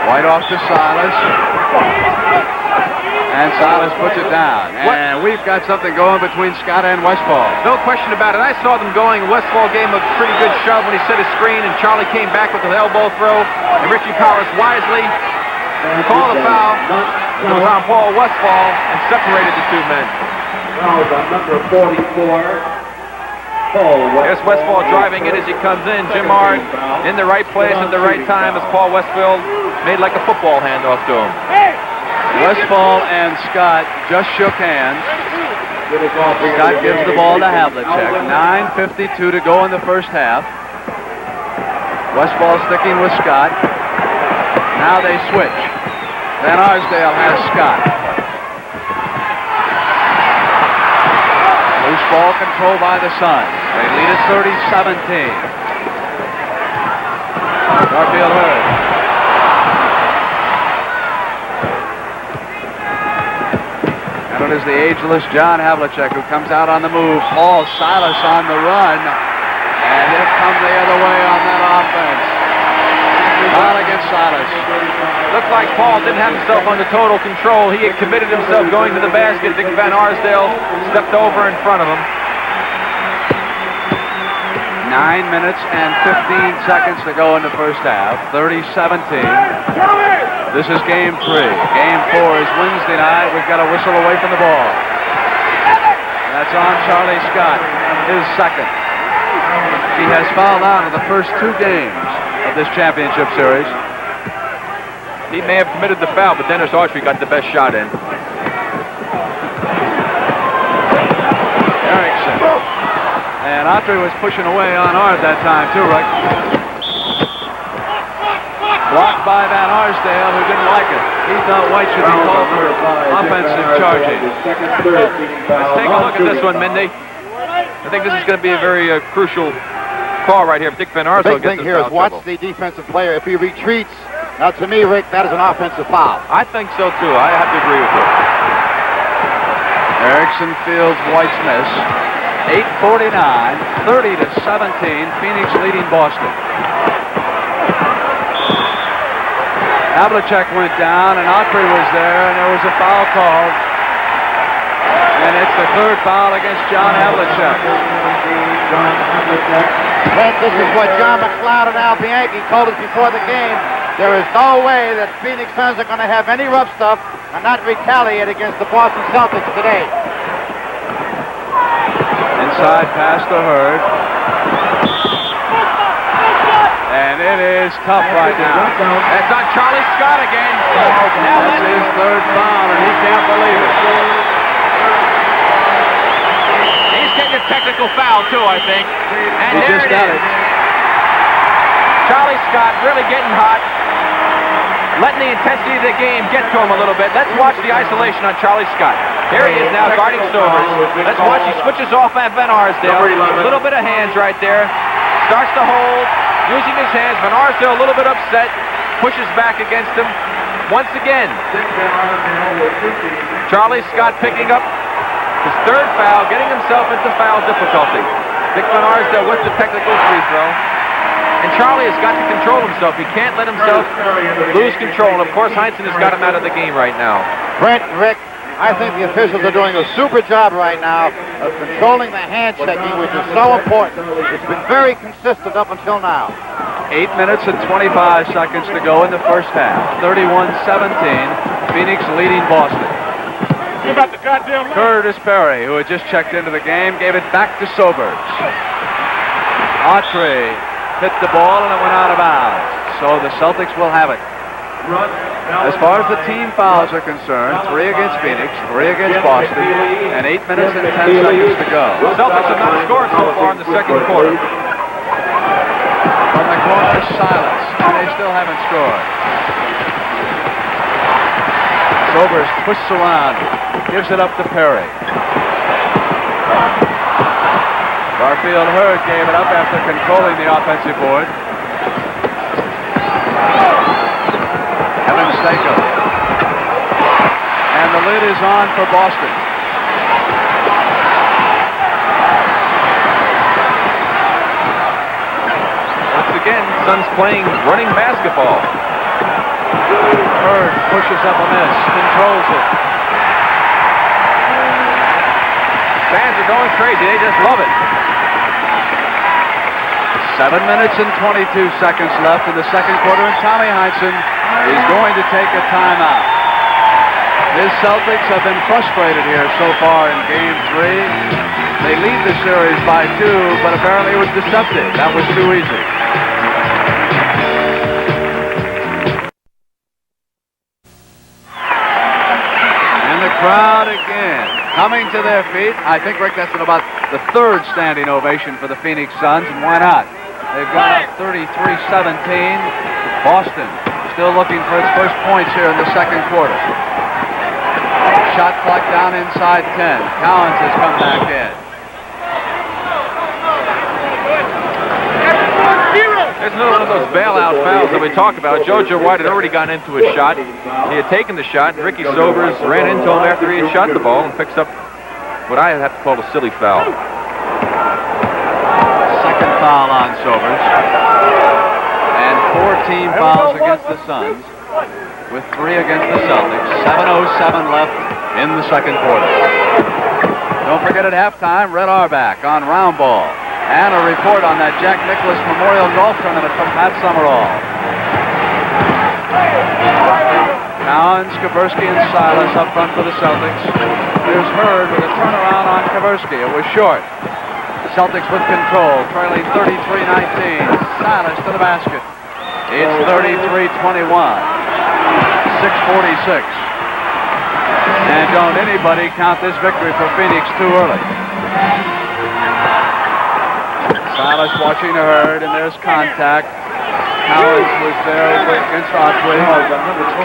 White off to Silas. And Silas puts it down. And we've got something going between Scott and Westphal. No question about it. I saw them going. Westphal gave him a pretty good shove when he set his screen, and Charlie came back with an elbow throw. And Richie Powers wisely called a foul. It was on Paul Westphal and separated the two men. Number 44. Here's Westphal driving it as he comes in. Jim Ard in the right place at the right time as Paul Westphal made like a football handoff to him. Westphal and Scott just shook hands. Scott gives the ball to Havlicek. 9:52 to go in the first half. Westphal sticking with Scott. Now they switch. Van Arsdale has Scott. ball control by the Suns. They lead it 30-17. Garfield Hurd. And it is the ageless John Havlicek who comes out on the move. Paul Silas on the run. And he'll come the other way on that offense. Foul against Silas. Looked like Paul didn't have himself under total control. He had committed himself going to the basket. Dick Van Arsdale stepped over in front of him. 9 minutes and 15 seconds to go in the first half. 30-17. This is game 3. Game 4 is Wednesday night. We've got a whistle away from the ball. And that's on Charlie Scott, his second. He has fouled out in the first 2 games of this championship series. He may have committed the foul, but Dennis Autry got the best shot in. Erickson. And Autry was pushing away on Ard that time, too, Rick. Blocked by Van Arsdale, who didn't like it. He thought White should be called for offensive charging. Let's take a look at this one, Mindy. I think this is going to be a very crucial call right here. If Dick Van Arsdale The big thing here is watch the defensive player. If he retreats, now to me, Rick, that is an offensive foul. I think so, too. I have to agree with you. Erickson fields White's miss. 8:49, 30-17, Phoenix leading Boston. Havlicek went down, and Autry was there, and there was a foul called. And it's the 3rd foul against John Havlicek. Brent, this is what John McLeod and Al Bianchi told us before the game. There is no way that Phoenix Suns are going to have any rough stuff and not retaliate against the Boston Celtics today. Inside pass to Hurd. And it is tough right now. That's on Charlie Scott again. That's his 3rd foul, and he can't believe it. He's getting a technical foul, too, I think. And He there just it got is. it. Charlie Scott really getting hot. Letting the intensity of the game get to him a little bit. Let's watch the isolation on Charlie Scott. Here he is now guarding Sobers. Let's watch. He switches off at Van Arsdale. A little bit of hands right there. Starts to hold. Using his hands. Van Arsdale a little bit upset. Pushes back against him. Once again. Charlie Scott picking up his 3rd foul. Getting himself into foul difficulty. Dick Van Arsdale with the technical free throw. And Charlie has got to control himself. He can't let himself lose control. And, of course, Heinsohn has got him out of the game right now. Brent, Rick, I think the officials are doing a super job right now of controlling the hand checking, which is so important. It's been very consistent up until now. 8 minutes and 25 seconds to go in the first half. 31-17, Phoenix leading Boston. Curtis Perry, who had just checked into the game, gave it back to Sobers. Autry hit the ball and it went out of bounds. So the Celtics will have it. As far as the team fouls are concerned, 3 against Phoenix, 3 against Boston, and 8 minutes and 10 seconds to go. The Celtics have not scored so far in the second quarter. From the corner, Silas, and they still haven't scored. Sobers twists around, gives it up to Perry. Garfield Hurd gave it up after controlling the offensive board. Evan Stako. And the lid is on for Boston. Once again, Suns playing running basketball. Hurd pushes up a miss, controls it. Fans are going crazy. They just love it. 7 minutes and 22 seconds left in the second quarter, and Tommy Heinsohn is going to take a timeout. His Celtics have been frustrated here so far in Game 3. They lead the series by 2, but apparently it was deceptive. That was too easy. And the crowd again coming to their feet. I think, Rick, that's about the 3rd standing ovation for the Phoenix Suns, and why not? They've got up 33-17. Boston still looking for its first points here in the second quarter. Shot clock down inside 10. Cowens has come back in. There's another one of those bailout fouls that we talked about. Jojo White had already gone into a shot. He had taken the shot, and Ricky Sobers ran into him after he had shot the ball and picks up what I have to call a silly foul. Second foul on Sobers. And 4 team fouls against the Suns, with 3 against the Celtics. 7:07 left in the second quarter. Don't forget at halftime, Red Auerbach on round ball. And a report on that Jack Nicklaus Memorial Golf Tournament from Pat Summerall. Cowens, Kaversky, and Silas up front for the Celtics. Here's Hurd with a turnaround on Kaversky. It was short. Celtics with control, trailing 33-19. Silas to the basket. It's 33-21. 6:46. And don't anybody count this victory for Phoenix too early. Silas watching Hurd, and there's contact. Cowens was there against Otway.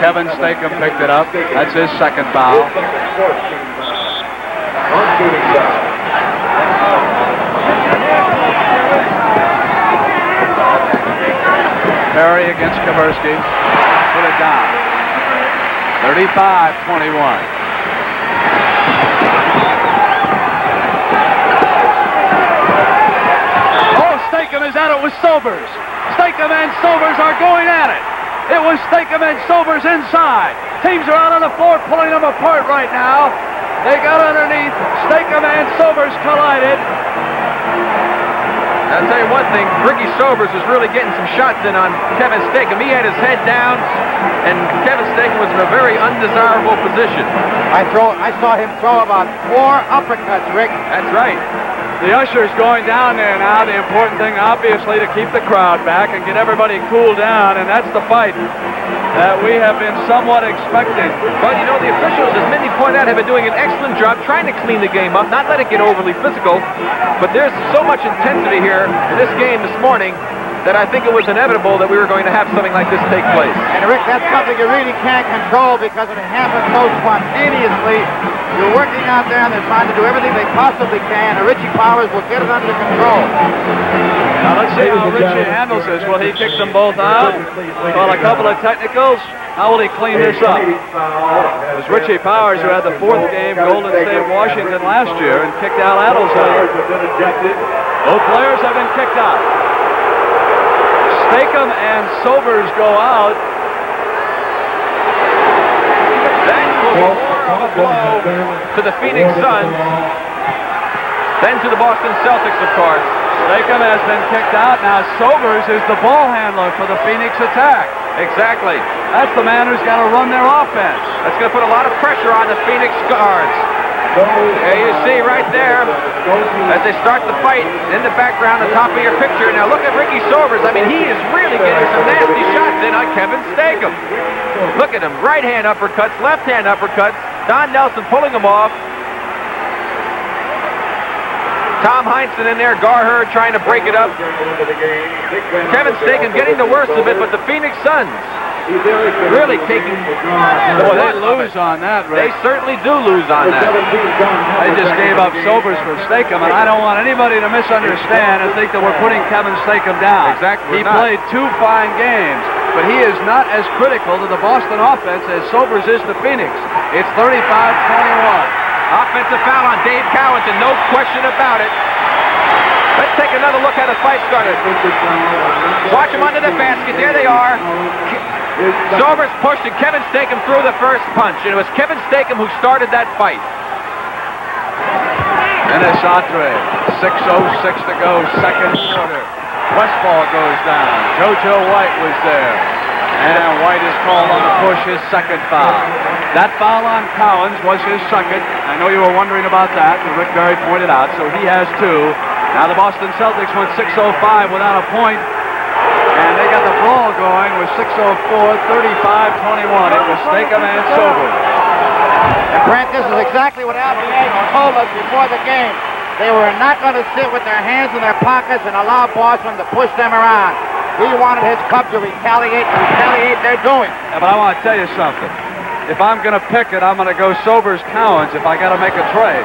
Kevin Stakem picked it up. That's his second foul. Perry against Kaversky. Put it down. 35-21. Stakem is at it with Sobers. Stakem and Sobers are going at it. It was Stakem and Sobers inside. Teams are out on the floor pulling them apart right now. They got underneath. Stakem and Sobers collided. I'll tell you one thing, Ricky Sobers was really getting some shots in on Kevin Stakem. He had his head down, and Kevin Stakem was in a very undesirable position. I saw him throw about 4 uppercuts, Rick. That's right. The usher's going down there now. The important thing, obviously, to keep the crowd back and get everybody cooled down, and that's the fight that we have been somewhat expecting. But, you know, the officials, as Mindy pointed out, have been doing an excellent job trying to clean the game up, not let it get overly physical. But there's so much intensity here in this game this morning that I think it was inevitable that we were going to have something like this take place. And Rick, that's something you really can't control because it happens so spontaneously. You're working out there and they're trying to do everything they possibly can, and Richie Powers will get it under control. Now let's see how Richie handles this. Will he kick them both out? Well, a couple of technicals. How will he clean this up? It was Richie Powers who had the 4th game, Golden State, Washington last year, and kicked Al Adelson. Both players have been kicked out. Stakem and Sobers go out. That will be more of a blow to the Phoenix Suns than to the Boston Celtics, of course. Stakem has been kicked out. Now Sobers is the ball handler for the Phoenix attack. Exactly. That's the man who's got to run their offense. That's going to put a lot of pressure on the Phoenix guards. There you see right there, as they start the fight, in the background, the top of your picture. Now look at Ricky Sobers. I mean, he is really getting some nasty shots in on Kevin Stakem. Look at him. Right hand uppercuts, left hand uppercuts. Don Nelson pulling him off. Tom Heinsohn in there, Garher trying to break it up. Kevin Stakem getting the worst of it, but the Phoenix Suns really taking... Boy, they lose on that, Rick. They certainly do lose on that. They just gave up Sobers for Stakem, and I don't want anybody to misunderstand and think that we're putting Kevin Stakem down. Exactly. He played 2 fine games, but he is not as critical to the Boston offense as Sobers is to Phoenix. It's 35-21. Offensive foul on Dave Cowens, and no question about it. Let's take another look how the fight started. Watch them under the basket. There they are. Sobers pushed, and Kevin Stakem threw the first punch. And it was Kevin Stakem who started that fight. Dennis Andre, 6:06 to go, second quarter. Westphal goes down. Jojo White was there. And White is called on the push, his second foul. That foul on Cowens was his second. I know you were wondering about that, and Rick Berry pointed out, so he has 2. Now the Boston Celtics went 6:05 without a point, and they got the ball going with 6:04, 35-21. It was Stakem and Sobers. And Brent, this is exactly what Alvan told us before the game. They were not going to sit with their hands in their pockets and allow Boston to push them around. He wanted his club to retaliate, and retaliate they're doing. Yeah, but I want to tell you something. If I'm going to pick it, I'm going to go Sobers Cowens if I got to make a trade.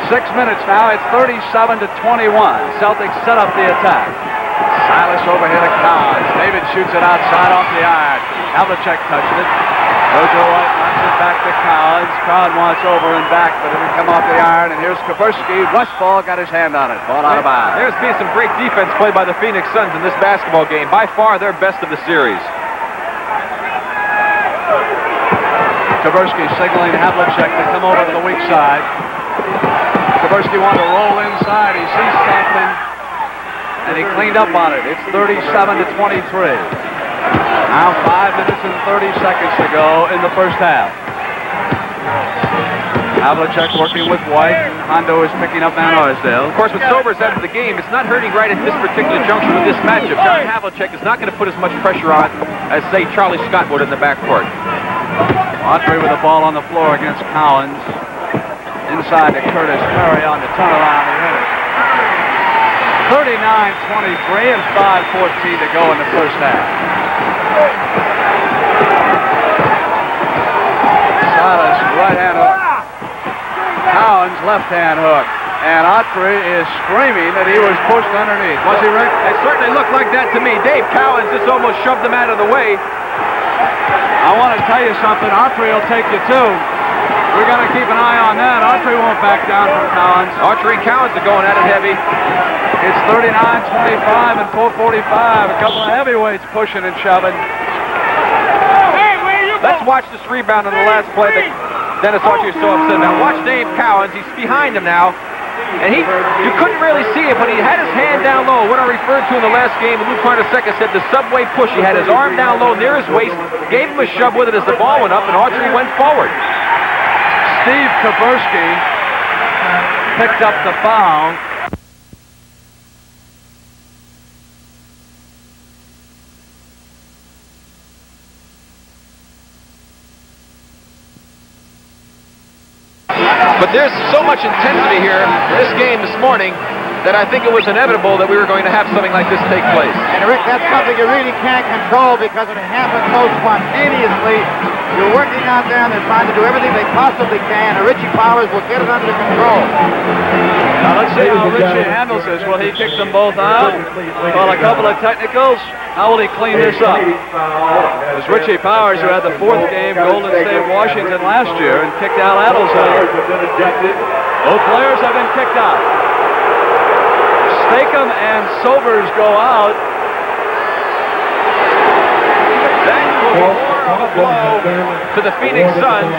6 minutes now, it's 37-21. Celtics set up the attack. Silas overhead of Cowens. David shoots it outside off the iron. Havlicek touched it. JoJo White knocks it back to Cowens. Crowd wants over and back, but it'll come off the iron, and here's Kaburski. Westphal got his hand on it. Ball out of bounds. There's been some great defense played by the Phoenix Suns in this basketball game. By far, their best of the series. Kaburski signaling to Havlicek to come over to the weak side. Kaburski wanted to roll inside. He sees something, and he cleaned up on it. It's 37-23. Now 5 minutes and 30 seconds to go in the first half. Havlicek working with White. Hondo is picking up Van Arsdale. Of course, with Sobers out of the game, it's not hurting right at this particular juncture with this matchup. John Havlicek is not going to put as much pressure on as, say, Charlie Scott would in the backcourt. Autry with the ball on the floor against Cowens. Inside to Curtis Curry on the turnaround. He hit it. 39-23 and 5:14 to go in the first half. Silas, right-hand hook. Cowens, left-hand hook. And Autry is screaming that he was pushed underneath. Was he, Rick? It certainly looked like that to me. Dave Cowens just almost shoved him out of the way. I want to tell you something. Autry will take you too. We got to keep an eye on that. Autry won't back down from Cowens. Autry and Cowens are going at it heavy. It's 39-25 and 4:45. A couple of heavyweights pushing and shoving. Let's watch this rebound in the last play that Dennis Autry is so upset about. Watch Dave Cowens. He's behind him now. And you couldn't really see it, but he had his hand down low. What I referred to in the last game, Lou Carnesecca said the subway push. He had his arm down low near his waist, gave him a shove with it as the ball went up, and Autry went forward. Steve Kaburski picked up the foul. But there's so much intensity here in this game this morning that I think it was inevitable that we were going to have something like this take place. And Rick, that's something you really can't control because it happens so spontaneously. You're working out there and they're trying to do everything they possibly can, and Richie Powers will get it under control. Now let's see how Richie handles this. Will he kick them both out? Well, a couple of technicals. How will he clean this up? It was Richie Powers who had the fourth game, Golden State, Washington last year, and kicked Al Adelson. Both players have been kicked out. Stakem and Sobers go out. That was more of a blow to the Phoenix Suns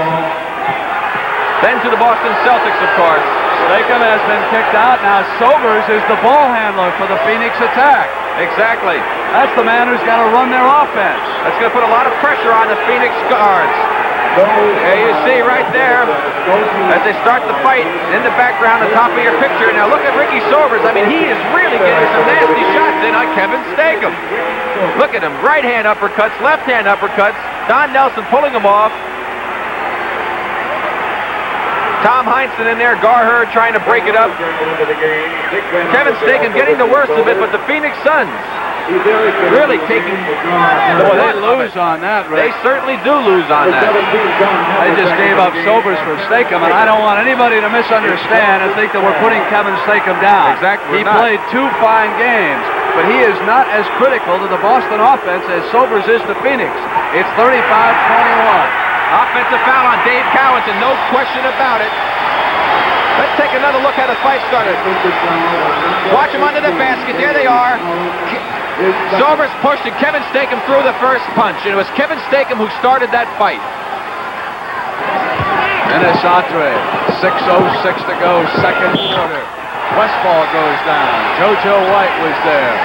than to the Boston Celtics, of course. Stakem has been kicked out. Now Sobers is the ball handler for the Phoenix attack. Exactly. That's the man who's got to run their offense. That's going to put a lot of pressure on the Phoenix guards. There you see right there, as they start the fight in the background, the top of your picture. Now look at Ricky Sobers. I mean, he is really getting some nasty shots in on Kevin Stakem. Look at him. Right hand uppercuts, left hand uppercuts. Don Nelson pulling him off. Tom Heinsohn in there, Garher trying to break it up. Kevin Stakem getting the worst of it, but the Phoenix Suns really taking... Well, they lose on that, Rick. They certainly do lose on that. They just gave up Sobers for Stakem, and I don't want anybody to misunderstand and think that we're putting Kevin Stakem down. Exactly. He played 2 fine games, but he is not as critical to the Boston offense as Sobers is to Phoenix. It's 35-21. Offensive foul on Dave Cowens, and no question about it. Let's take another look how the fight started. Watch him under the basket. There they are. Sobers pushed and Kevin Stakem threw the first punch. And it was Kevin Stakem who started that fight. Dennis Autry, 6:06 to go, second quarter. Westphal goes down. JoJo White was there.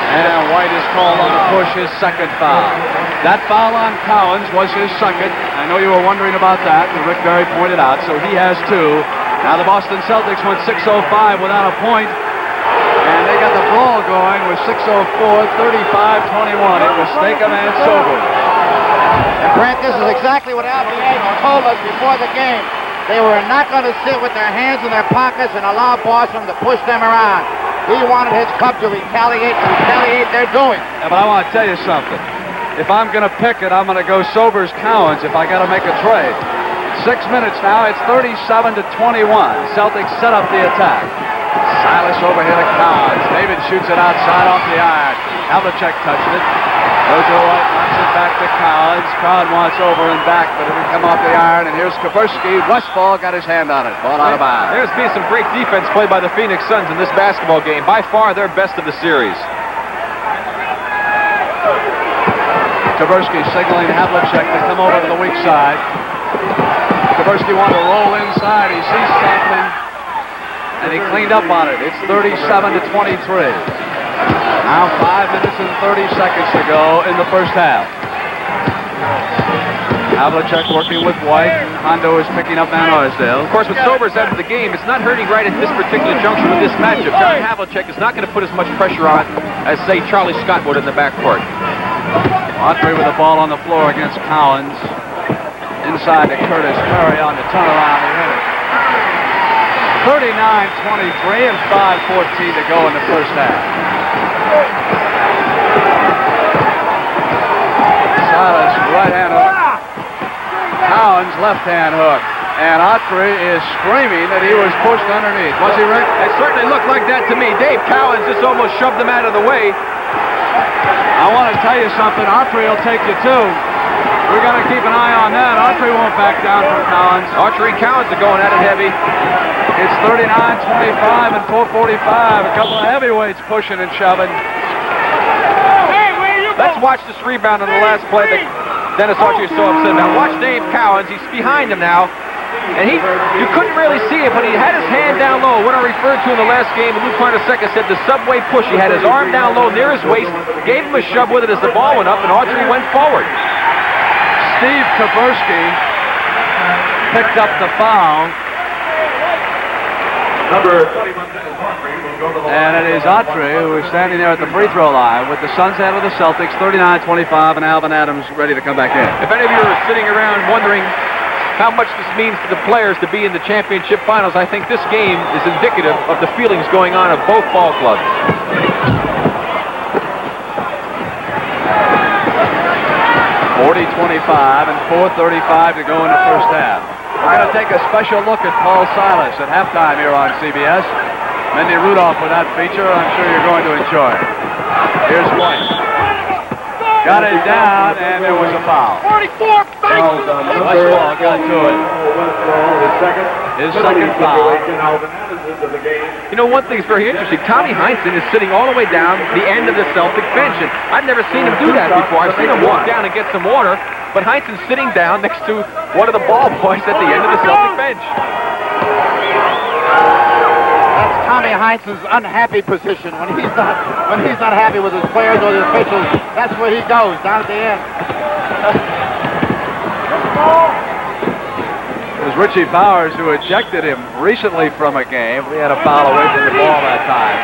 And White is called on the push, his second foul. That foul on Cowens was his second. I know you were wondering about that, and Rick Berry pointed out, so he has 2. Now the Boston Celtics went 6:05 without a point, and they got the ball going with 6:04, 35-21. It was Stakem and Sobers. And Brent, this is exactly what Alvan told us before the game. They were not going to sit with their hands in their pockets and allow Boston to push them around. He wanted his club to retaliate, and retaliate they're doing. Yeah, but I want to tell you something. If I'm going to pick it, I'm going to go Sobers-Cowens if I got to make a trade. 6 minutes now, it's 37-21. Celtics set up the attack. Silas overhead of Cowens. David shoots it outside off the iron. Havlicek touched it. JoJo White knocks it back to Cowens. Crowd wants over and back, but it'll come off the iron. And here's Kaversky. Westphal got his hand on it. Ball out of bounds. There's been some great defense played by the Phoenix Suns in this basketball game. By far their best of the series. Kaversky signaling Havlicek to come over to the weak side. Kaversky wanted to roll inside. He sees something, and he cleaned up on it. It's 37-23. Now 5 minutes and 30 seconds to go in the first half. Havlicek working with White. Hondo is picking up Van Arsdale. Of course, with Sobers out of the game, it's not hurting right at this particular juncture with this matchup. John Havlicek is not going to put as much pressure on as, say, Charlie Scott would in the backcourt. Autry with the ball on the floor against Cowens. Inside to Curtis Curry on the turnaround. He hit it. 39-23 and 5:14 to go in the first half. Silas, right-hand hook. Cowens, left-hand hook. And Autry is screaming that he was pushed underneath. Was he, Rick? It certainly looked like that to me. Dave Cowens just almost shoved him out of the way. I want to tell you something. Autry will take you, too. We're going to keep an eye on that. Autry won't back down from Cowens. Autry and Cowens are going at it heavy. It's 39-25 and 4:45. A couple of heavyweights pushing and shoving. Let's watch this rebound on the last play that Dennis Autry is so upset about. Watch Dave Cowens. He's behind him now. And you couldn't really see it, but he had his hand down low. What I referred to in the last game, Lou Carnesecca said the subway push. He had his arm down low near his waist, gave him a shove with it as the ball went up, and Autry went forward. Steve Kaversky picked up the foul. And it is Autry who is standing there at the free throw line with the Suns ahead of the Celtics, 39-25, and Alvan Adams ready to come back in. If any of you are sitting around wondering how much this means to the players to be in the championship finals, I think this game is indicative of the feelings going on at both ball clubs. 40-25 and 4:35 to go in the first half. We're going to take a special look at Paul Silas at halftime here on CBS. Mindy Rudolph with that feature. I'm sure you're going to enjoy it. Here's White. Got it down, and there was a foul. 44, Westphal got to it. His second foul. You know, one thing is very interesting. Tommy Heinsohn is sitting all the way down the end of the Celtic bench, and I've never seen him do that before. I've seen him walk down and get some water, but Heinsohn's sitting down next to one of the ball boys at the end of the Celtic bench. That's Tommy Heinsohn's unhappy position. When he's not happy with his players or the officials, that's where he goes, down at the end. It was Richie Bowers who ejected him recently from a game. We had a foul away from the ball that time.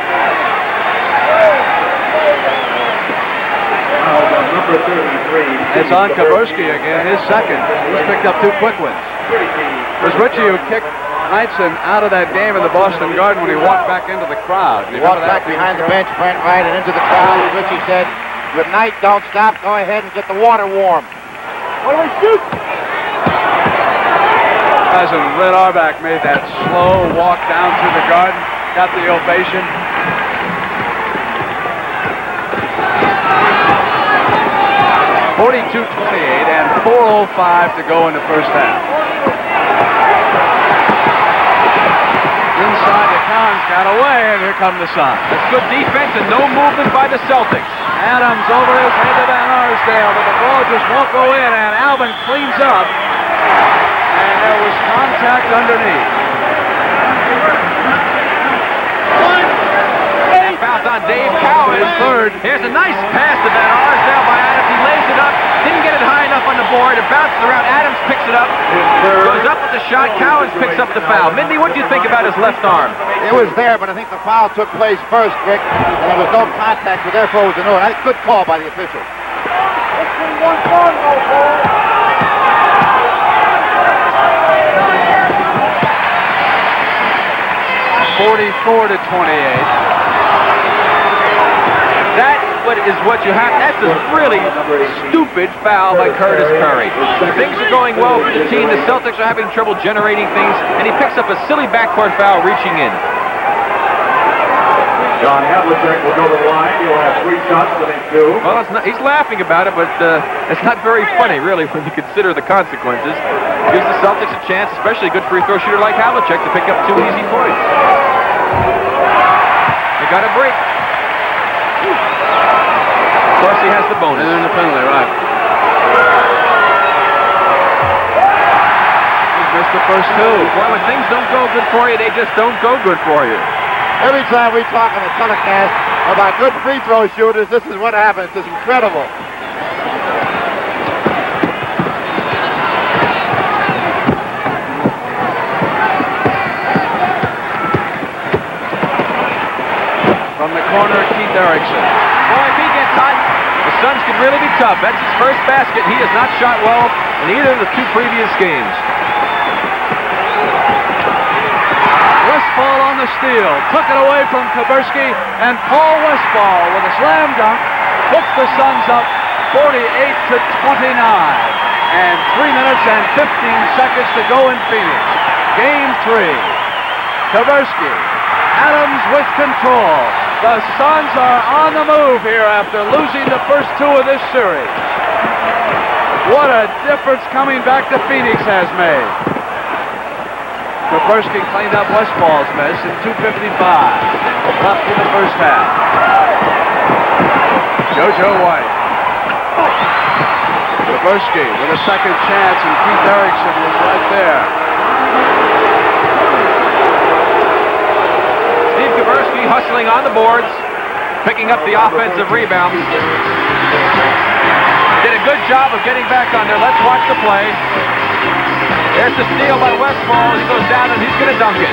It's on Kaversky again, his second. He's picked up 2 quick ones. It was Richie who kicked Heinsohn out of that game in the Boston Garden when he walked back into the crowd. He walked back behind the bench, went right and into the crowd, and Richie said, "Good night, don't stop, go ahead and get the water warm." What do we shoot? President Red Auerbach made that slow walk down through the garden, got the ovation. .42-28 and 4:05 to go in the first half. Inside the Cowens got away, and here come the Suns. That's good defense and no movement by the Celtics. Adams over his head to Van Arsdale, but the ball just won't go in, and Alvan cleans up. And there was contact underneath. And foul's on Dave Cowens. Third. Here's a nice pass to Van Arsdale by Adams. He lays it up. Didn't get it high enough on the board. It bounces around. Adams picks it up. Goes up with the shot. Cowens picks up the foul. Mindy, what do you think about his left arm? It was there, but I think the foul took place first, Rick, and there was no contact, so therefore it was a no. That's a good call by the official. 44-28. What you have. That's a really stupid foul by Curtis Curry. Things are going well for the team. The Celtics are having trouble generating things, and he picks up a silly backcourt foul reaching in. John Havlicek will go to the line. He'll have 3 shots to make 2. Well, he's laughing about it, but it's not very funny, really, when you consider the consequences. Gives the Celtics a chance, especially a good free throw shooter like Havlicek, to pick up 2 easy points. They got a break. Of course, he has the bonus. And then the penalty, right. He's missed the first 2. Well, when things don't go good for you, they just don't go good for you. Every time we talk on the telecast about good free throw shooters, this is what happens. It's incredible. From the corner, Keith Erickson. Boy, if he gets hot, the Suns could really be tough. That's his first basket. He has not shot well in either of the 2 previous games. Westphal on the steal, took it away from Kaberski, and Paul Westphal with a slam dunk puts the Suns up 48-29. And 3 minutes and 15 seconds to go in Phoenix. Game 3. Kaberski, Adams with control. The Suns are on the move here after losing the first 2 of this series. What a difference coming back to Phoenix has made. Kaberski cleaned up Westphal's miss in 2:55 left in the first half. JoJo White. Kaberski with a second chance, and Keith Erickson was right there. Steve Kaberski hustling on the boards, picking up the offensive rebound. Did a good job of getting back on there. Let's watch the play. There's the steal by Westphal. He goes down and he's going to dunk it.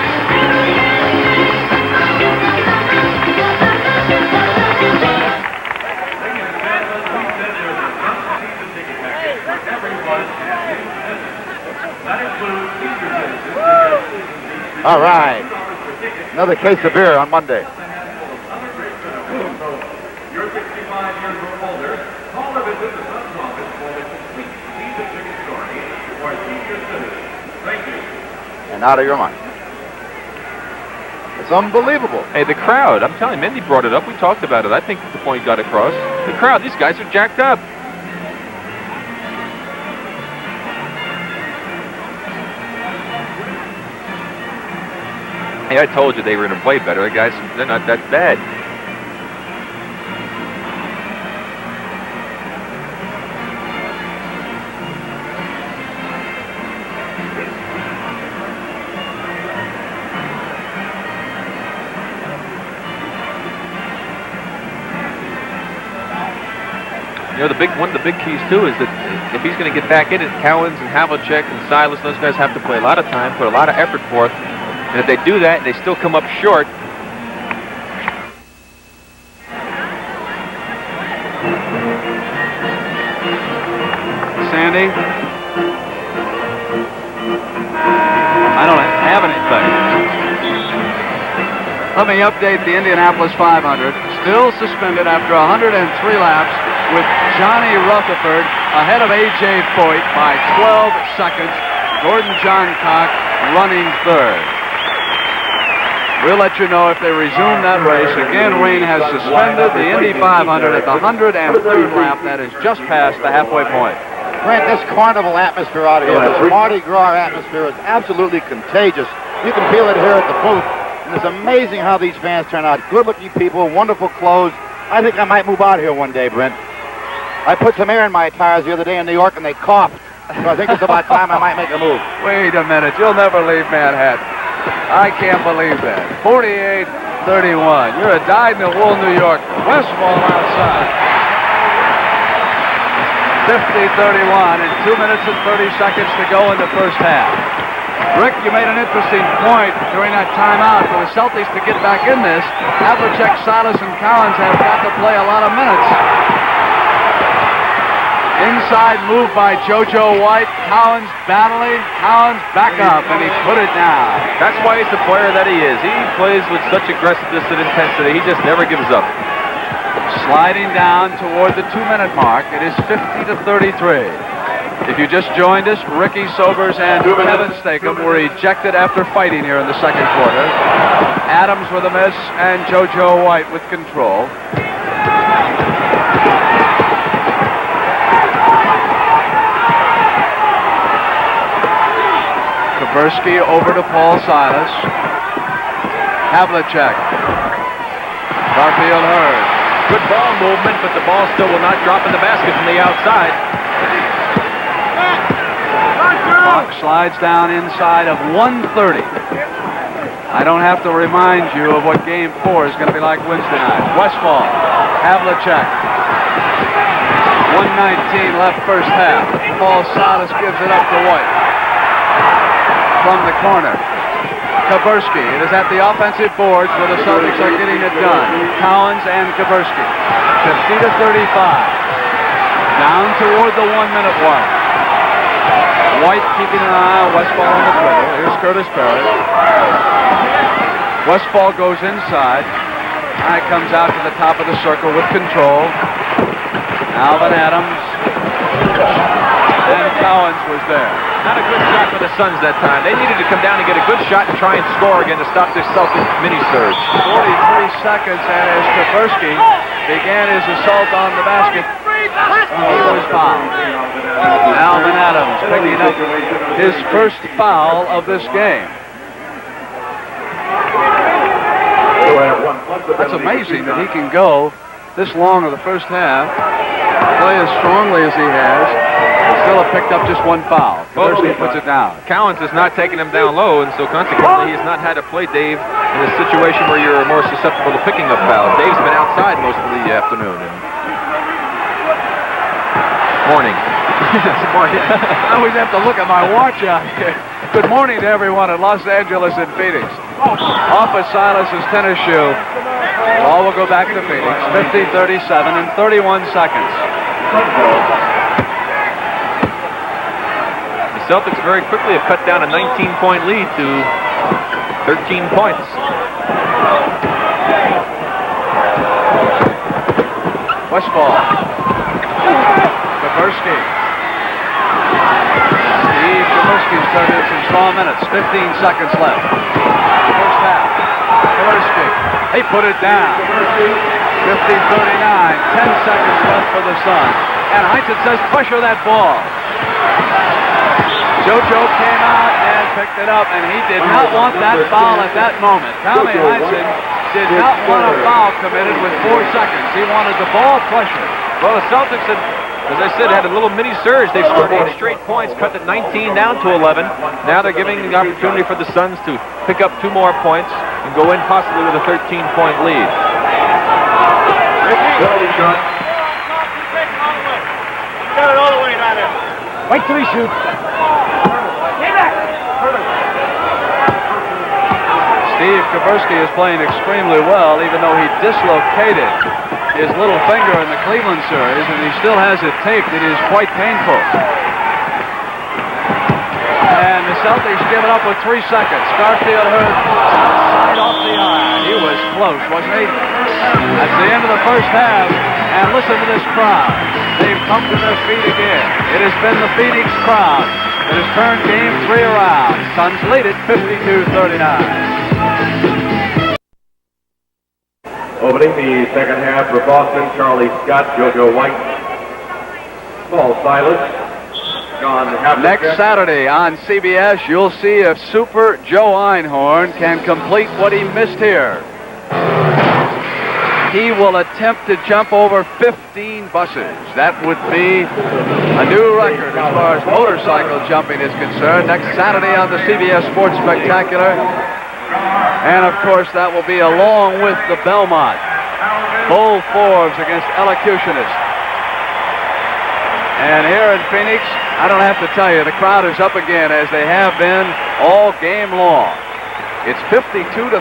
All right. Another case of beer on Monday. You're 65 years or older. Call or visit the Sun's office for the complete season ticket story or senior citizen. Thank you. And out of your mind. It's unbelievable. Hey, the crowd. I'm telling you, Mindy brought it up. We talked about it. I think the point got across. The crowd, these guys are jacked up. Hey, I told you they were going to play better. The guys, they're not that bad. You know, one of the big keys, too, is that if he's going to get back in it, Cowens and Havlicek and Silas, those guys have to play a lot of time, put a lot of effort forth. And if they do that, they still come up short. Sandy? I don't have anything. Let me update the Indianapolis 500. Still suspended after 103 laps, with Johnny Rutherford ahead of A.J. Foyt by 12 seconds. Gordon Johncock running third. We'll let you know if they resume that race. Again, rain has suspended the Indy 500 at the 103rd lap. That is just past the halfway point. Grant, this carnival atmosphere out here, this Mardi Gras atmosphere is absolutely contagious. You can feel it here at the booth. And it's amazing how these fans turn out. Good-looking people, wonderful clothes. I think I might move out here one day, Brent. I put some air in my tires the other day in New York, and they coughed. So I think it's about time I might make a move. Wait a minute. You'll never leave Manhattan. I can't believe that. 48-31. You're a dyed-in-the-wool New Yorker. Westphal outside. 50-31 and 2 minutes and 30 seconds to go in the first half. Rick, you made an interesting point during that timeout. For the Celtics to get back in this, Havlicek, Silas, and Cowens have got to play a lot of minutes. Inside move by JoJo White. Cowens battling. Cowens back up, and he put it down. That's why he's the player that he is. He plays with such aggressiveness and intensity. He just never gives up. Sliding down toward the 2-minute mark. It is 50-33. If you just joined us, Ricky Sobers and Kevin Stakem were ejected after fighting here in the second quarter. Adams with a miss and JoJo White with control. Kaversky over to Paul Silas. Havlicek. Garfield Hurd. Good ball movement, but the ball still will not drop in the basket from the outside. Clock slides down inside of 1:30. I don't have to remind you of what Game 4 is going to be like Wednesday night. Westphal. Havlicek. 1:19 left first half. Paul Silas gives it up to White. From the corner. Kaversky. It is at the offensive boards where the Celtics are getting it done. Cowens and Kaversky. 50-35. Down toward the 1-minute mark. White keeping an eye on Westphal on the dribble. Here's Curtis Barrett. Westphal goes inside. Guy comes out to the top of the circle with control. Alvan Adams. And Cowens was there. Not a good shot for the Suns that time. They needed to come down and get a good shot and try and score again to stop this Celtic mini-surge. 43 seconds, and as Kaversky began his assault on the basket, he was fouled. Alvan Adams picking up his first foul of this game. That's amazing that he can go this long of the first half, play as strongly as he has, and still have picked up just one foul. Kaversky puts it down. Cowens has not taken him down low, and so consequently he's not had to play Dave in a situation where you're more susceptible to picking up fouls. Dave's been outside most of the afternoon. Morning. I always have to look at my watch out here. Good morning to everyone in Los Angeles and Phoenix. Off of Silas's tennis shoe. Ball will go back to Phoenix. 50-37 in 31 seconds. The Celtics very quickly have cut down a 19-point lead to 13 points. Westphal. Kaversky. Steve Kaversky's turned in some small minutes. 15 seconds left. First half. Kaversky. They put it down. 50-39. 10 seconds left for the Suns. And Heinsohn says, pressure that ball. JoJo came out and picked it up, and he did not want that foul at that moment. Tommy Heinsohn did not want a foul committed with 4 seconds. He wanted the ball pressure. Well, the Celtics had, as I said, had a little mini surge. They scored 8 straight points, cut the 19 down to 11. Now they're giving the opportunity for the Suns to pick up 2 more points and go in possibly with a 13-point lead. Got it all the way down there. Wait till he shoots. Steve Kaversky is playing extremely well, even though he dislocated his little finger in the Cleveland series, and he still has it taped. It is quite painful. And the Celtics give it up with 3 seconds. Garfield Hurd outside off the iron. He was close, wasn't he? That's the end of the first half, and listen to this crowd. They've come to their feet again. It has been the Phoenix crowd that has turned Game 3 around. Suns lead it 52-39. Opening the second half for Boston, Charlie Scott, JoJo White, Paul Silas, John Havlicek. Next Saturday on CBS, you'll see if Super Joe Einhorn can complete what he missed here. He will attempt to jump over 15 buses. That would be a new record as far as motorcycle jumping is concerned. Next Saturday on the CBS Sports Spectacular. And, of course, that will be along with the Belmont. Bull Forbes against Elocutionist. And here in Phoenix, I don't have to tell you, the crowd is up again as they have been all game long. It's 52-39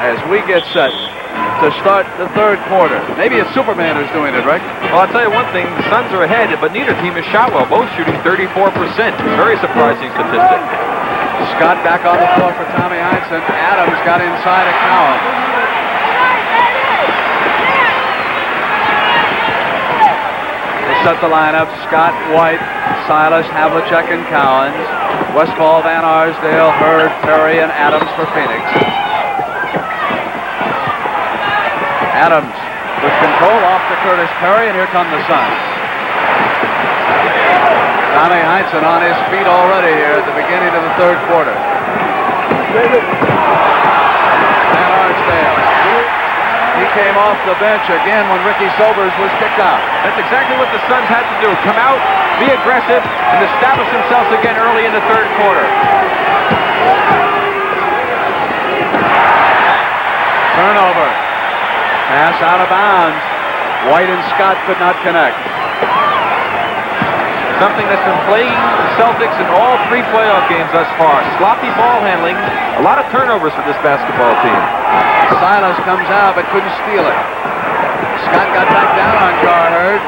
as we get set to start the third quarter. Maybe it's Superman who's doing it, right? Well, I'll tell you one thing. The Suns are ahead, but neither team has shot well. Both shooting 34%. Very surprising statistic. Scott back on the floor for Tommy Heinsohn. Adams got inside of Cowens. We'll set the lineup. Scott, White, Silas, Havlicek, and Cowens. Westphal, Van Arsdale, Hurd, Perry, and Adams for Phoenix. Adams with control off to Curtis Perry, and here come the Suns. Tommy Heinsohn on his feet already here at the beginning of the third quarter. Van Arsdale. He came off the bench again when Ricky Sobers was kicked out. That's exactly what the Suns had to do. Come out, be aggressive, and establish themselves again early in the third quarter. Turnover. Pass out of bounds. White and Scott could not connect. Something that's been plaguing the Celtics in all three playoff games thus far. Sloppy ball handling, a lot of turnovers for this basketball team. Silas comes out but couldn't steal it. Scott got back down on Hurd.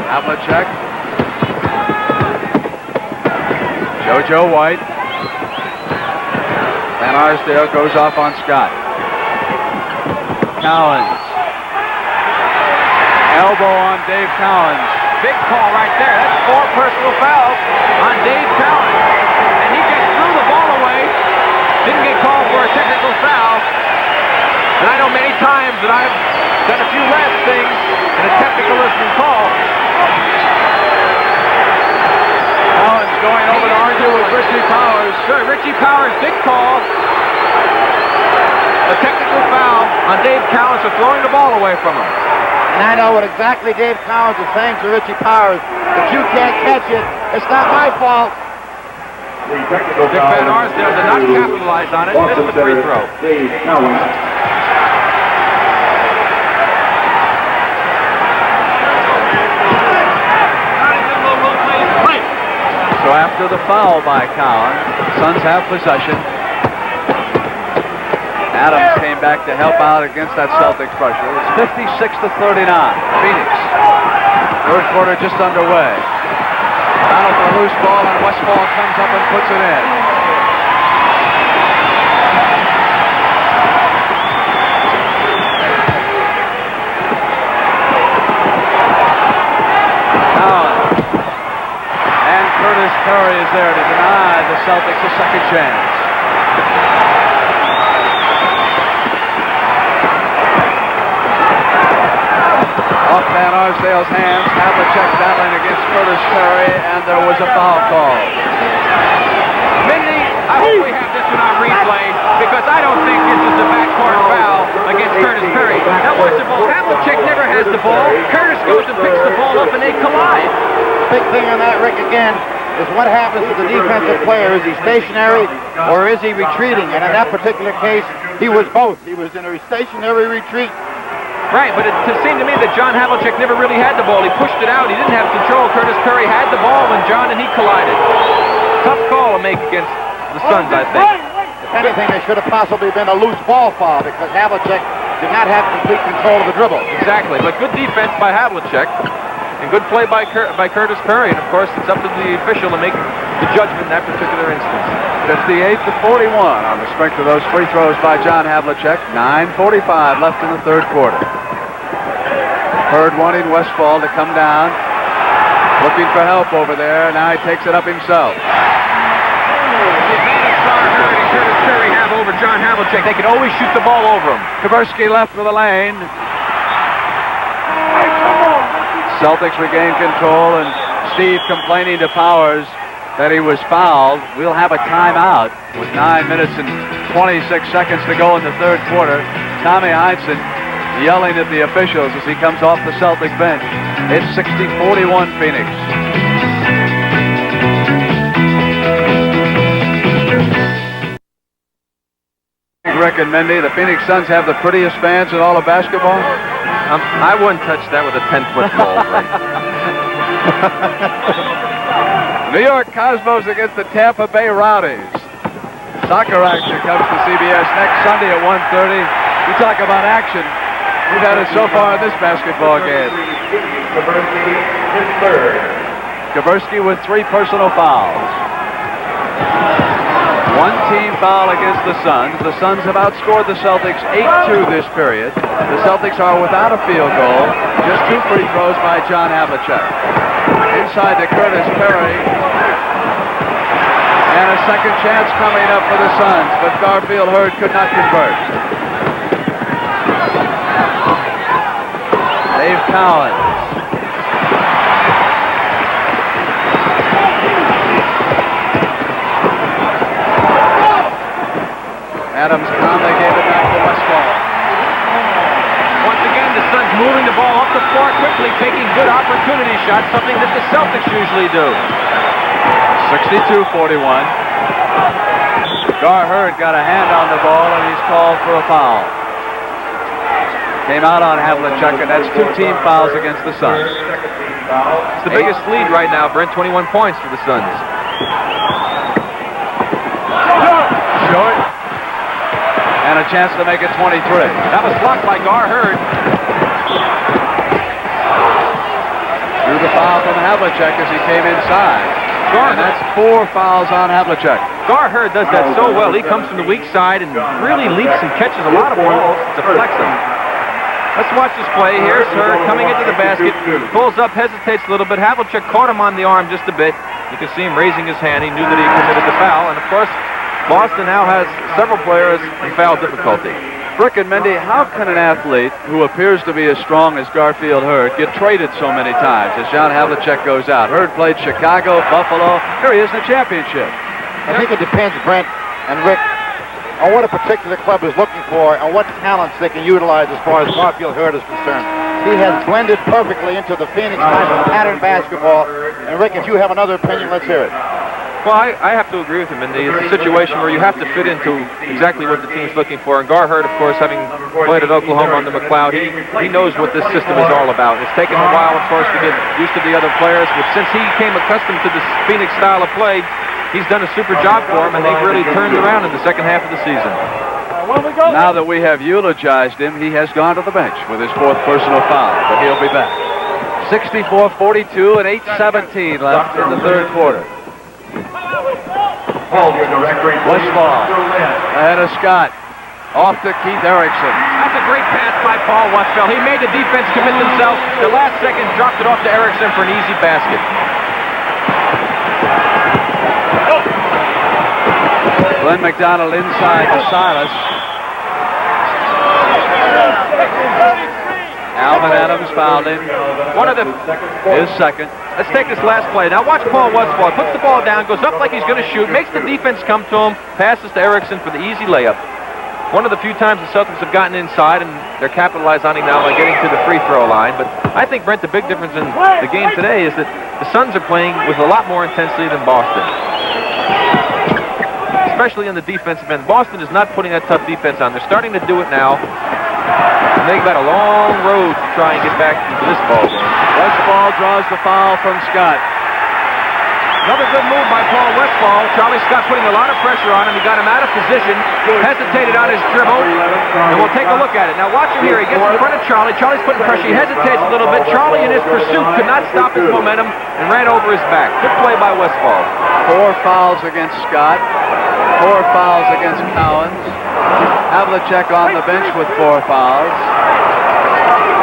Havlicek. JoJo White. Van Arsdale goes off on Scott. Cowens. Elbow on Dave Cowens. Big call right there. That's 4 personal fouls on Dave Cowens. And he just threw the ball away. Didn't get called for a technical foul. And I know many times that I've done a few last things and a technical has been called. Cowens going over to argue with Richie Powers. Sure, Richie Powers did call a technical foul on Dave Cowens for throwing the ball away from him. And I know what exactly Dave Cowens is saying to Richie Powers. If you can't catch it, it's not my fault. Dick Van Arsdale did not capitalize on it. Missed the free throw. So after the foul by Cowens, Suns have possession. Adams came back to help out against that Celtics pressure. It's 56-39. Phoenix. Third quarter just underway. Battle for a loose ball, and Westphal comes up and puts it in. Cowens. And Curtis Perry is there to deny the Celtics a second chance. Off Van Arsdale's hands, Havlicek battling against Curtis Perry, and there was a foul call. Mindy, I hope we have this one on replay, because I don't think this is the backcourt foul against Curtis Perry. Now, first of all, Havlicek never has the ball. Curtis goes and picks the ball up, and they collide. Big thing on that, Rick, again, is what happens to the defensive player. Is he stationary or is he retreating? And in that particular case, he was both. He was in a stationary retreat. Right, but it seemed to me that John Havlicek never really had the ball. He pushed it out. He didn't have control. Curtis Perry had the ball when John and he collided. Tough call to make against the Suns, I think. If anything, there should have possibly been a loose ball foul because Havlicek did not have complete control of the dribble. Exactly, but good defense by Havlicek and good play by Curtis Perry. And, of course, it's up to the official to make the judgment in that particular instance. 58-41 on the strength of those free throws by John Havlicek. 9:45 left in the third quarter. Hurd wanting Westphal to come down. Looking for help over there. Now he takes it up himself. The advantage Hurd and Curtis Perry have over John Havlicek. They can always shoot the ball over him. Kaversky left for the lane. Celtics regain control, and Steve complaining to Powers that he was fouled. We'll have a timeout with 9 minutes and 26 seconds to go in the third quarter. Tommy Heinsohn yelling at the officials as he comes off the Celtic bench. It's 60-41 Phoenix. Rick and Mindy, the Phoenix Suns have the prettiest fans in all of basketball. I wouldn't touch that with a 10-foot ball. New York Cosmos against the Tampa Bay Rowdies. Soccer action comes to CBS next Sunday at 1:30. We talk about action. We've had it so far in this basketball game. Kaversky with 3 personal fouls. One team foul against the Suns. The Suns have outscored the Celtics 8-2 this period. The Celtics are without a field goal. Just 2 free throws by John Havlicek. Inside to Curtis Perry. And a second chance coming up for the Suns, but Garfield Hurd could not convert. Dave Cowens. Adams calmly gave it back to Westphal. Once again, the Suns moving the ball up the floor quickly, taking good opportunity shots, something that the Celtics usually do. 62-41. Gar Hurd got a hand on the ball, and he's called for a foul. Came out on Havlicek, and that's 2 team fouls against the Suns. It's the biggest lead right now, Brent, 21 points for the Suns. Short. And a chance to make it 23. That was blocked by Gar Hurd. Drew the foul from Havlicek as he came inside. And that's 4 fouls on Havlicek. Gar Hurd does that so well. He comes from the weak side and really leaps and catches a lot of balls, deflects them. Let's watch this play. Here's Hurd coming into the basket, pulls up, hesitates a little bit. Havlicek caught him on the arm just a bit. You can see him raising his hand. He knew that he committed the foul. And, of course, Boston now has several players in foul difficulty. Brick and Mindy, how can an athlete who appears to be as strong as Garfield Hurd get traded so many times as John Havlicek goes out? Hurd played Chicago, Buffalo. Here he is in the championship. I think it depends, Brent and Rick, on what a particular club is looking for and what talents they can utilize as far as Garfield Hurd is concerned. He has blended perfectly into the Phoenix type of pattern basketball. And Rick, if you have another opinion, let's hear it. Well, I have to agree with him, Mindy. It's a situation where you have to fit into exactly what the team's looking for. And Gar Hurd, of course, having played at Oklahoma under McLeod, he knows what this system is all about. It's taken a while, of course, to get used to the other players, but since he became accustomed to this Phoenix style of play, he's done a super job for him, and they've really turned around in the second half of the season. Now that we have eulogized him, he has gone to the bench with his 4th personal foul, but he'll be back. 64-42 and 8:17 left in the 3rd quarter. Westphal ahead of Scott. Off to Keith Erickson. That's a great pass by Paul Westphal. He made the defense commit themselves. The last second dropped it off to Erickson for an easy basket. Glenn McDonald inside to Silas. Alvan Adams fouled him. His second. Let's take this last play. Now watch Paul Westphal. Puts the ball down, goes up like he's going to shoot, makes the defense come to him, passes to Erickson for the easy layup. One of the few times the Celtics have gotten inside, and they're capitalizing on him now by getting to the free throw line. But I think, Brent, the big difference in the game today is that the Suns are playing with a lot more intensity than Boston. Especially on the defensive end. Boston is not putting that tough defense on. They're starting to do it now. And they've got a long road to try and get back into this ball game. Westphal draws the foul from Scott. Another good move by Paul Westphal. Charlie Scott putting a lot of pressure on him. He got him out of position, hesitated on his dribble, and we'll take a look at it. Now watch him here. He gets in front of Charlie. Charlie's putting pressure. He hesitates a little bit. Charlie, in his pursuit, could not stop his momentum and ran over his back. Good play by Westphal. 4 fouls against Scott. 4 fouls against Cowens. Havlicek on the bench with 4 fouls.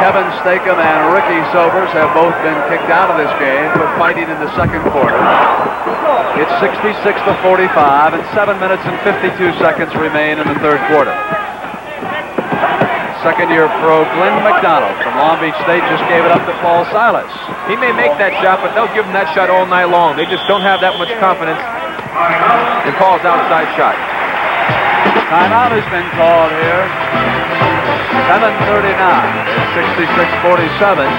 Kevin Stakem and Ricky Sobers have both been kicked out of this game for fighting in the 2nd quarter. It's 66-45, and 7 minutes and 52 seconds remain in the 3rd quarter. Second-year pro Glenn McDonald from Long Beach State just gave it up to Paul Silas. He may make that shot, but they'll give him that shot all night long. They just don't have that much confidence in Paul's outside shot. Timeout has been called here. 7:39. 66-47.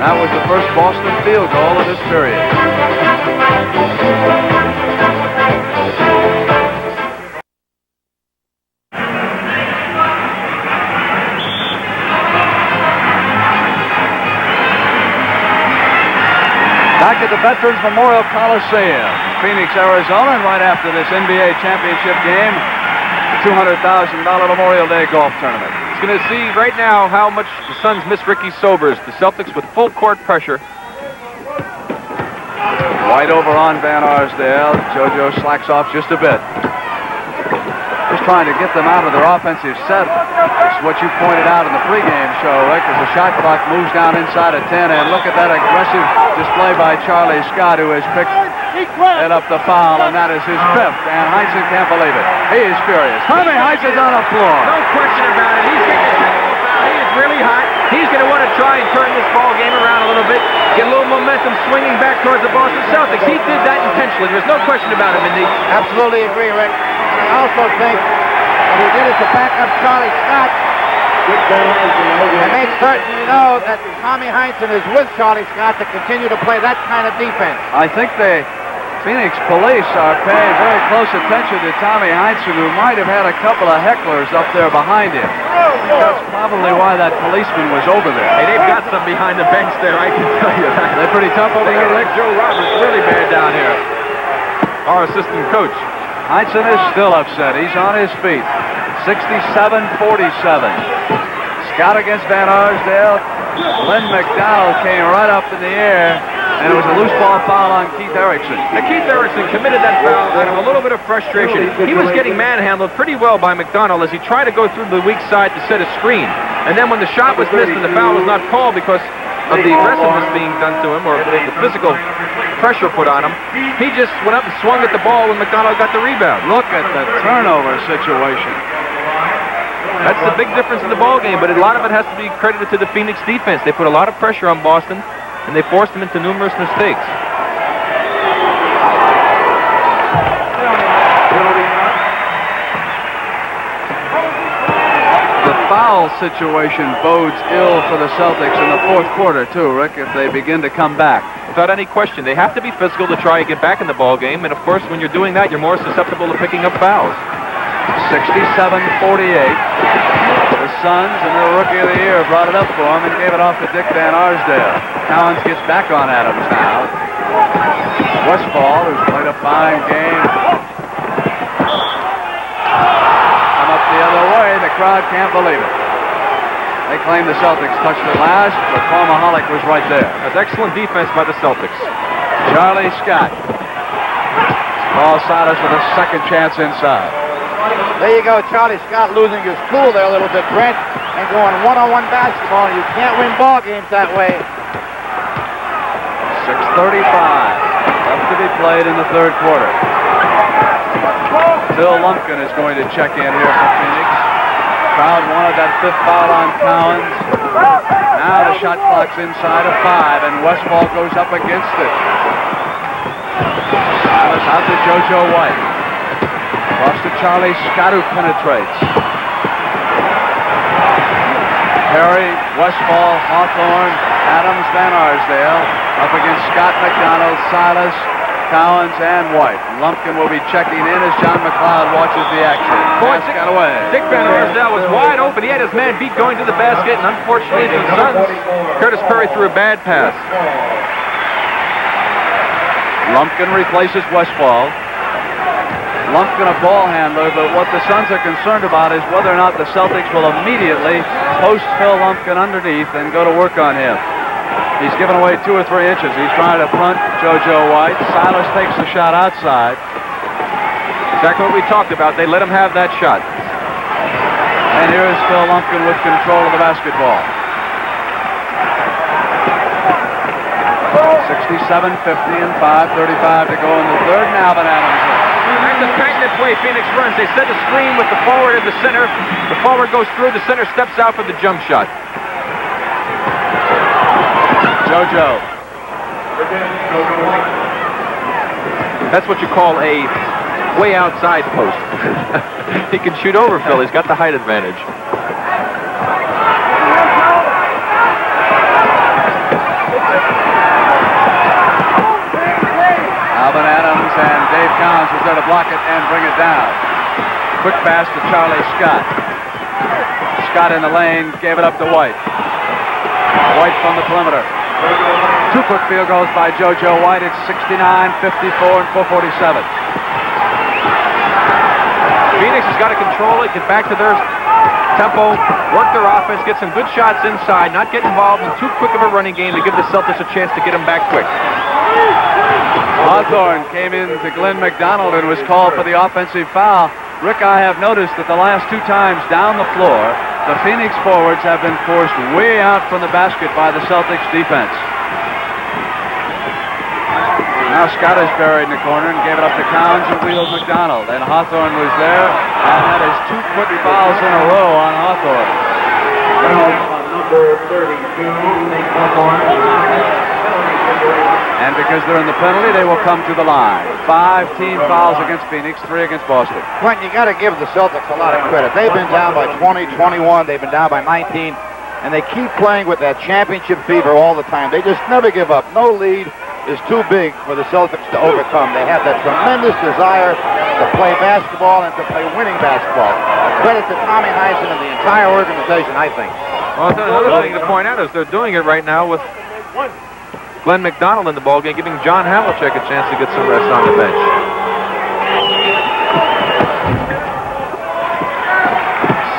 That was the first Boston field goal of this period. Back at the Veterans Memorial Coliseum, Phoenix, Arizona, and right after this NBA championship game, the $200,000 Memorial Day golf tournament. It's going to see right now how much the Suns miss Ricky Sobers. The Celtics with full court pressure. White over on Van Arsdale. JoJo slacks off just a bit. trying to get them out of their offensive set. It's what you pointed out in the pregame show, Rick, as the shot clock moves down inside of 10. And look at that aggressive display by Charlie Scott, who has picked it up the foul, and that is his fifth. And Heinzen can't believe it. He is furious. Tommy Heinzen's on the floor. No question about it. He's getting a technical foul. He is really hot. He's going to want to try and turn this ball game around a little bit, get a little momentum swinging back towards the Boston Celtics. He did that intentionally. There's no question about it, Mindy. Absolutely agree, Rick. And I also think what he did is to back up Charlie Scott and make certain you know that Tommy Heinzen is with Charlie Scott to continue to play that kind of defense. I think the Phoenix police are paying very close attention to Tommy Heinzen, who might have had a couple of hecklers up there behind him. That's probably why that policeman was over there. Hey, they've got some behind the bench there, I can tell you that. They're pretty tough over here, Rick. Joe Roberts really bad down here. Our assistant coach. Heinzen is still upset. He's on his feet. 67-47. Scott against Van Arsdale. Glenn McDonald came right up in the air, and it was a loose ball foul on Keith Erickson. Now, Keith Erickson committed that foul out of a little bit of frustration. He was getting manhandled pretty well by McDonald as he tried to go through the weak side to set a screen. And then when the shot was missed and the foul was not called because of the aggressiveness being done to him, or the physical pressure put on him, he just went up and swung at the ball when McDonald got the rebound. Look at the turnover situation. That's the big difference in the ball game, but a lot of it has to be credited to the Phoenix defense. They put a lot of pressure on Boston, and they forced them into numerous mistakes. The foul situation bodes ill for the Celtics in the fourth quarter, too, Rick, if they begin to come back. Without any question, they have to be physical to try and get back in the ball game, and of course, when you're doing that, you're more susceptible to picking up fouls. 67-48. The Suns and their Rookie of the Year brought it up for him and gave it off to Dick Van Arsdale. Cowens gets back on Adams now. Westphal, who's played a fine game. Come up the other way. The crowd can't believe it. They claim the Celtics touched it last, but Palmaholic was right there. That's excellent defense by the Celtics. Charlie Scott. Paul Silas with a second chance inside. There you go, Charlie Scott losing his cool there a little bit, Brent, and going one-on-one basketball. You can't win ball games that way. 6:35 left to be played in the third quarter. Phil Lumpkin is going to check in here for Phoenix. Crowd wanted that fifth foul on Cowens. Now the shot clock's inside of 5, and Westphal goes up against it. Silas out to JoJo White. Across to Charlie Scott, who penetrates. Perry, Westphal, Hawthorne, Adams, Van Arsdale up against Scott, McDonald, Silas, Cowens, and White. Lumpkin will be checking in as John McLeod watches the action. Boy, got away. Dick Van Arsdale was wide open. He had his man beat going to the basket, and unfortunately for the Suns, Curtis Perry threw a bad pass. Lumpkin replaces Westphal. Lumpkin a ball handler, but what the Suns are concerned about is whether or not the Celtics will immediately post Phil Lumpkin underneath and go to work on him. He's given away 2 or 3 inches. He's trying to punt JoJo White. Silas takes the shot outside. Exactly what we talked about. They let him have that shot. And here is Phil Lumpkin with control of the basketball. 67-50 and 5:35 to go in the third. And Alvan Adams. That's the patented play Phoenix runs. They set the screen with the forward at the center. The forward goes through. The center steps out for the jump shot. JoJo. That's what you call a way outside post. He can shoot over Phil. He's got the height advantage. Alvan Adams and Dave Cowens was there to block it and bring it down. Quick pass to Charlie Scott. Scott in the lane, gave it up to White. White from the perimeter. 2 quick field goals by JoJo White. It's 69, 54, and 4:47. Phoenix has got to control it, get back to their tempo, work their offense, get some good shots inside, not get involved in too quick of a running game to give the Celtics a chance to get them back quick. Hawthorne came in to Glenn McDonald and was called for the offensive foul. Rick, I have noticed that the last 2 times down the floor, the Phoenix forwards have been forced way out from the basket by the Celtics defense. Now Scott is buried in the corner and gave it up to Cowens and wheeled McDonald. And Hawthorne was there, and that is 2 quick fouls in a row on Hawthorne. Number 32, Nick Hawthorne. And because they're in the penalty, they will come to the line. 5 team fouls against Phoenix, 3 against Boston. Quentin, you got to give the Celtics a lot of credit. They've been down by 20, 21. They've been down by 19. And they keep playing with that championship fever all the time. They just never give up. No lead is too big for the Celtics to overcome. They have that tremendous desire to play basketball and to play winning basketball. Credit to Tommy Heinsohn and the entire organization, I think. Well, another thing to point out is they're doing it right now with Glenn McDonald in the ballgame, giving John Havlicek a chance to get some rest on the bench.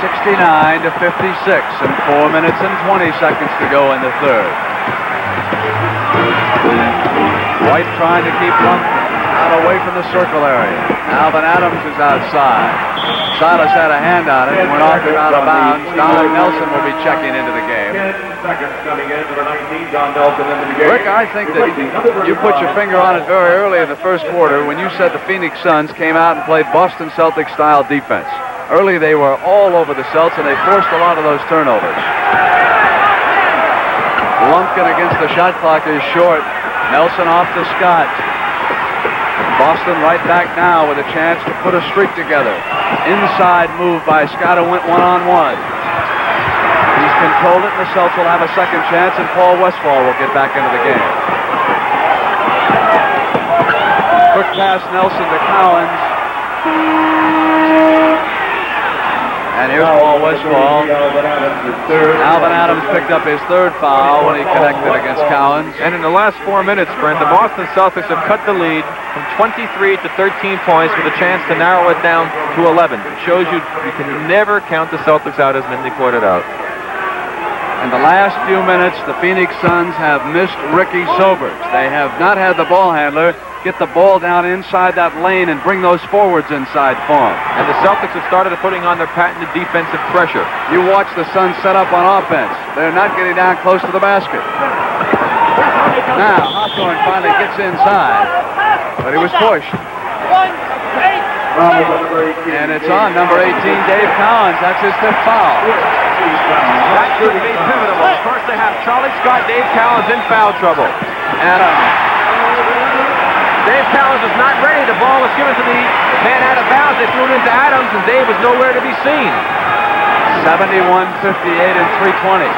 69 to 56, and 4 minutes and 20 seconds to go in the third. White trying to keep Lump out away from the circle area. Alvan Adams is outside. Silas had a hand on it and went off and out of bounds. Don Nelson will be checking into the game. 10 seconds coming in, number 19, Don Nelson into the game. Rick, I think that you put your finger on it very early in the first quarter when you said the Phoenix Suns came out and played Boston Celtics style defense. Early they were all over the Celts and they forced a lot of those turnovers. Lumpkin against the shot clock is short. Nelson off to Scott. Boston right back now with a chance to put a streak together. Inside move by Scott who went one-on-one. He's controlled it and the Celts will have a second chance and Paul Westphal will get back into the game. Quick pass Nelson to Cowens. And here's Paul Westphal. Alvan Adams picked up his 3rd foul when he connected against Cowens. And in the last 4 minutes, Brent, the Boston Celtics have cut the lead from 23 to 13 points with a chance to narrow it down to 11. It shows you can never count the Celtics out, as Mindy pointed out. In the last few minutes, the Phoenix Suns have missed Ricky Sobers. They have not had the ball handler get the ball down inside that lane and bring those forwards inside for him. And the Celtics have started putting on their patented defensive pressure. You watch the Suns set up on offense. They're not getting down close to the basket. Now, Hawthorne finally gets inside, but he was pushed. And it's on number 18, Dave Cowens. That's his 5th foul. That could be pivotal. First they have Charlie Scott, Dave Cowens in foul trouble. And Dave Cowens is not ready. The ball was given to the man out of bounds. They threw it into Adams, and Dave was nowhere to be seen. 71-58 and 3:20.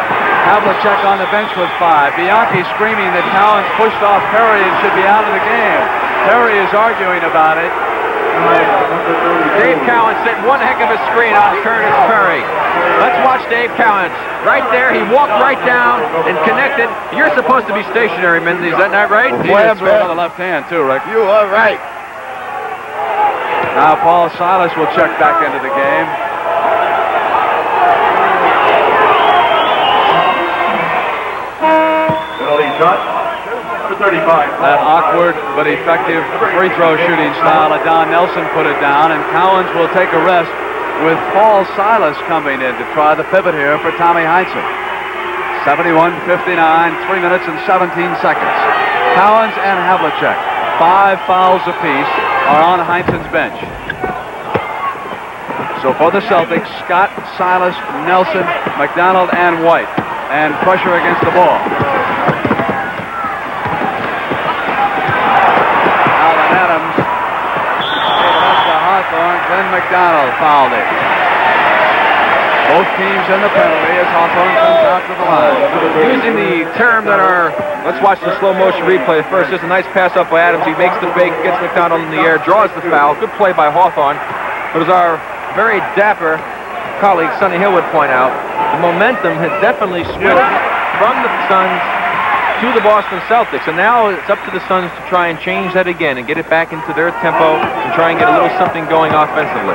Havlicek on the bench with 5. Bianchi screaming that Cowens pushed off Perry and should be out of the game. Perry is arguing about it. Dave Cowens set one heck of a screen on Curtis Perry. Let's watch Dave Cowens. Right there, he walked right down and connected. You're supposed to be stationary, Mindy. Is that not right? He did throw on the left hand, too, Rick. You are right. Now Paul Silas will check back into the game. Penalty shot. Number 35. That awkward but effective free throw shooting style of Don Nelson put it down, and Cowens will take a rest with Paul Silas coming in to try the pivot here for Tommy Heinsohn. 71-59, 3 minutes and 17 seconds. Cowens and Havlicek, 5 fouls apiece, are on Heinsohn's bench. So for the Celtics, Scott, Silas, Nelson, McDonald, and White. And pressure against the ball. Alvan Adams gave it up to Hawthorne. Glenn McDonald fouled it. Both teams in the penalty as Hawthorne comes out to the line. Using the term that are, let's watch the slow motion replay first. Just a nice pass up by Adams. He makes the fake, gets McDonald in the air, draws the foul. Good play by Hawthorne. But as our very dapper colleague Sonny Hill would point out, the momentum has definitely switched from the Suns to the Boston Celtics. And now it's up to the Suns to try and change that again and get it back into their tempo and try and get a little something going offensively.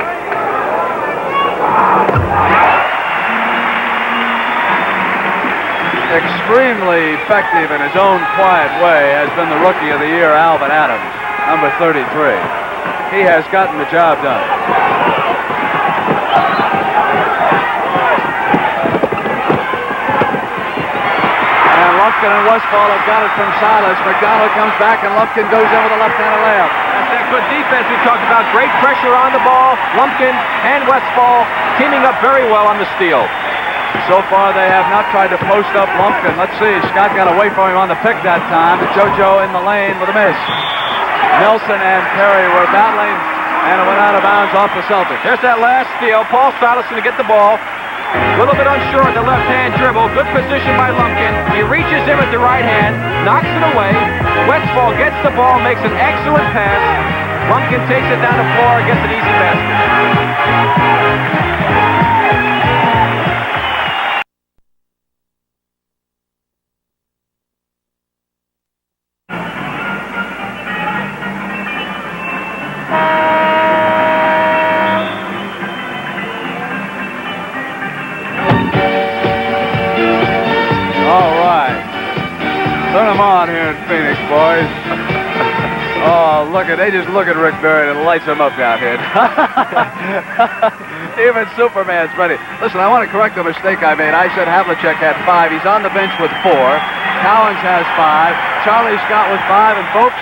Extremely effective in his own quiet way has been the Rookie of the Year, Alvan Adams, number 33. He has gotten the job done. Lumpkin and Westphal have got it from Silas. McDonald comes back, and Lumpkin goes in with a left-handed layup. That's that good defense we talked about. Great pressure on the ball. Lumpkin and Westphal teaming up very well on the steal. So far, they have not tried to post up Lumpkin. Let's see. Scott got away from him on the pick that time. JoJo in the lane with a miss. Nelson and Perry were battling, and it went out of bounds off the Celtics. There's that last steal. Paul Silas going to get the ball. A little bit unsure at the left-hand dribble. Good position by Lumpkin. He reaches in with the right hand, knocks it away. Westphal gets the ball, makes an excellent pass. Lumpkin takes it down the floor, gets an easy basket. Turn them on here in Phoenix, boys. Oh, they just look at Rick Barry and it lights him up down here. Even Superman's ready. Listen, I want to correct the mistake I made. I said Havlicek had 5. He's on the bench with 4. Cowens has 5. Charlie Scott with 5. And folks,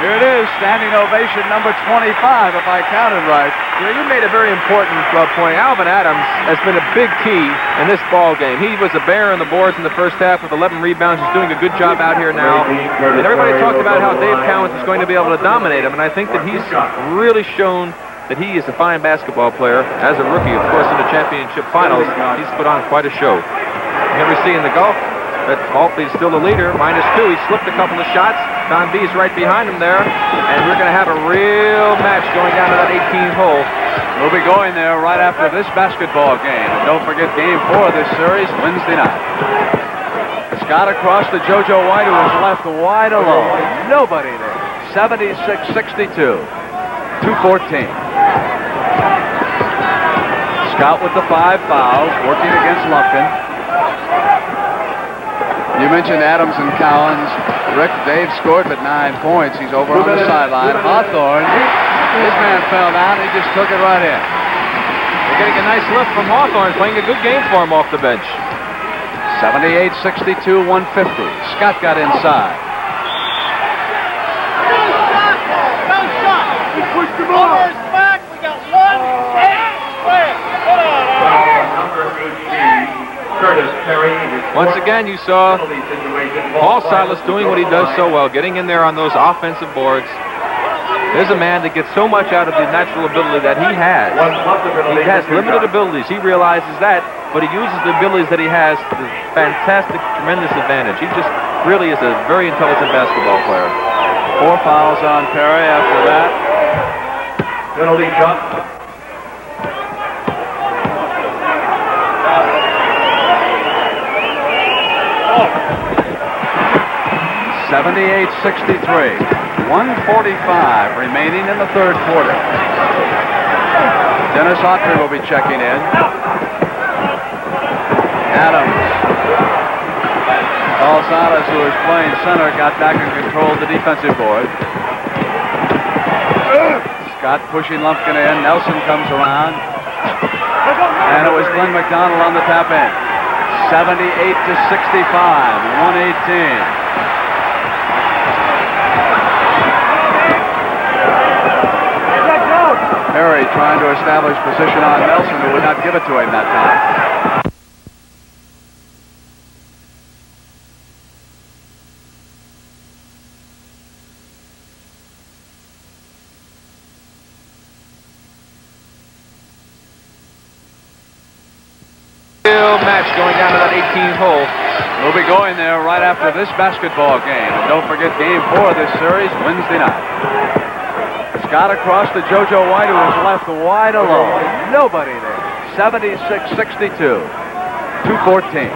here it is, standing ovation number 25, if I counted right. You made a very important point. Alvan Adams has been a big key in this ball game. He was a bear on the boards in the first half with 11 rebounds. He's doing a good job out here now. And everybody talked about how Dave Cowens is going to be able to dominate him, and I think that he's really shown that he is a fine basketball player. As a rookie, of course, in the championship finals, he's put on quite a show. Here we see in the Gulf that Maltley's still the leader, -2. He slipped a couple of shots. Don B's right behind him there, and we're going to have a real match going down to that 18th hole. We'll be going there right after this basketball game. And don't forget Game 4 of this series, Wednesday night. Scott across to JoJo White, who was left wide alone. Nobody there. 76-62. 2:14. Scott with the 5 fouls, working against Lumpkin. You mentioned Adams and Cowens. Rick, Dave scored but 9 points. He's over on the sideline. Hawthorne, his man fell down. He just took it right in. They're getting a nice lift from Hawthorne, playing a good game for him off the bench. 78-62, 150. Scott got inside. We pushed the ball. Over his back. We got 1 8 square. Once again, you saw Paul Silas doing what he does so well, getting in there on those offensive boards. There's a man that gets so much out of the natural ability that he has. He has limited abilities. He realizes that, but he uses the abilities that he has to the fantastic, tremendous advantage. He just really is a very intelligent basketball player. 4 fouls on Perry after that. Penalty shot. 78-63. 1:45 remaining in the third quarter. Dennis Autry will be checking in. Adams. Paul Silas, who is playing center, got back in control of the defensive board. Scott pushing Lumpkin in. Nelson comes around. And it was Glenn McDonald on the tap in. 78-65. 1:18. Perry trying to establish position on Nelson, who would not give it to him that time. Real match going down to that 18th hole. We'll be going there right after this basketball game. And don't forget Game 4 of this series, Wednesday night. Scott across to JoJo White, who was left wide alone. Nobody there. 76-62. 2:14.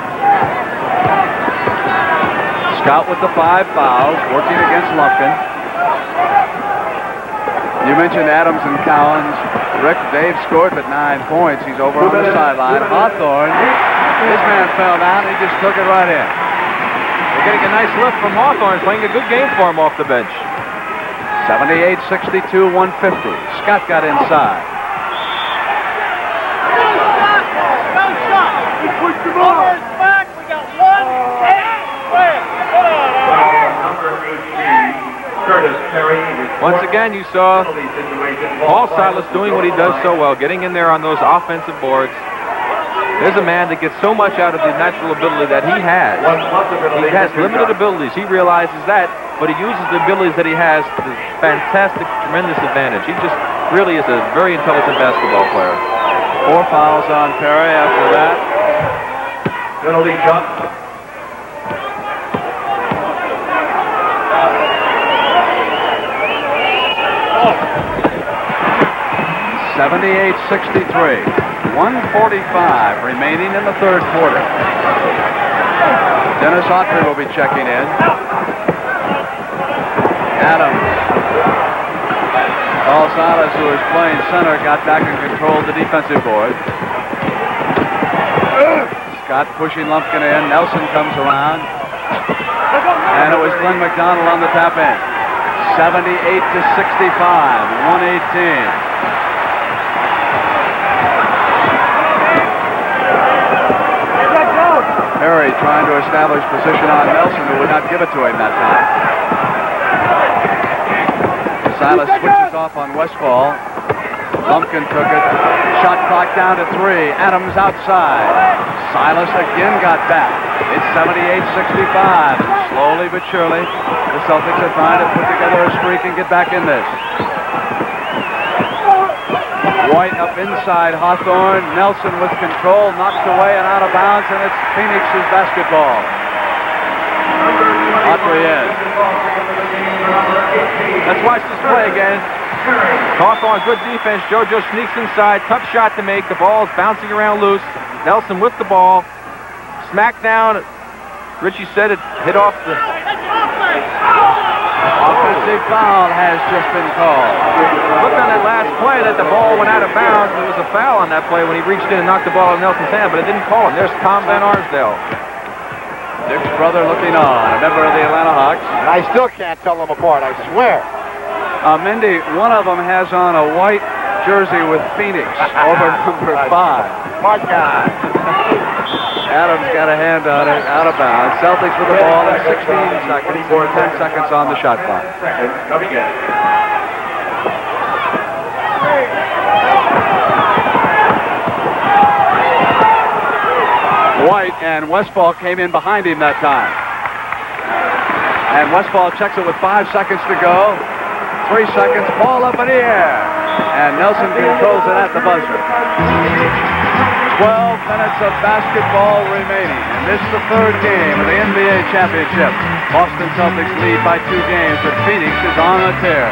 Scott with the 5 fouls, working against Lumpkin. You mentioned Adams and Cowens. Rick, Dave scored but 9 points. He's over on the sideline. Hawthorne, his man fell down. He just took it right in. They're getting a nice lift from Hawthorne, playing a good game for him off the bench. 78-62, 150. Scott got inside. We pushed the ball. Over his back. We got 1 8 square. Once again, you saw Paul Silas doing what he does so well, getting in there on those offensive boards. There's a man that gets so much out of the natural ability that he has. He has limited abilities. He realizes that, but he uses the abilities that he has to fantastic, tremendous advantage. He just really is a very intelligent basketball player. 4 fouls on Perry after that. Penalty shot. 78-63. 1:45 remaining in the third quarter. Dennis Autry will be checking in. Adams. Paul Silas, who is playing center, got back and controlled the defensive board. Scott pushing Lumpkin in. Nelson comes around. And it was Glenn McDonald on the tap end. 78-65. 1:18. Perry trying to establish position on Nelson, who would not give it to him that time. Silas switches off on Westphal. Lumpkin took it. Shot clock down to 3. Adams outside. Silas again got back. It's 78-65. Slowly but surely, the Celtics are trying to put together a streak and get back in this. White up inside Hawthorne. Nelson with control, knocked away and out of bounds, and it's Phoenix's basketball. Autry in. Let's watch this play again. Hawthorne, good defense. JoJo sneaks inside. Tough shot to make. The ball's bouncing around loose. Nelson with the ball. Smack down. Richie said it hit off the... Offensive foul has just been called. Looked on that last play that the ball went out of bounds. There was a foul on that play when he reached in and knocked the ball out of Nelson's hand, but it didn't call him. There's Tom Van Arsdale. Dick's brother looking on, a member of the Atlanta Hawks. And I still can't tell them apart, I swear. Mindy, one of them has on a white jersey with Phoenix over number 5. My God. Adams got a hand on it, out of bounds. Celtics with the ball in 16 seconds, or 10 seconds on the shot clock. White and Westphal came in behind him that time. And Westphal checks it with 5 seconds to go. 3 seconds, ball up in the air. And Nelson controls it at the buzzer. 12 minutes of basketball remaining. And this is the third game of the NBA championship. Boston Celtics lead by 2 games, but Phoenix is on a tear.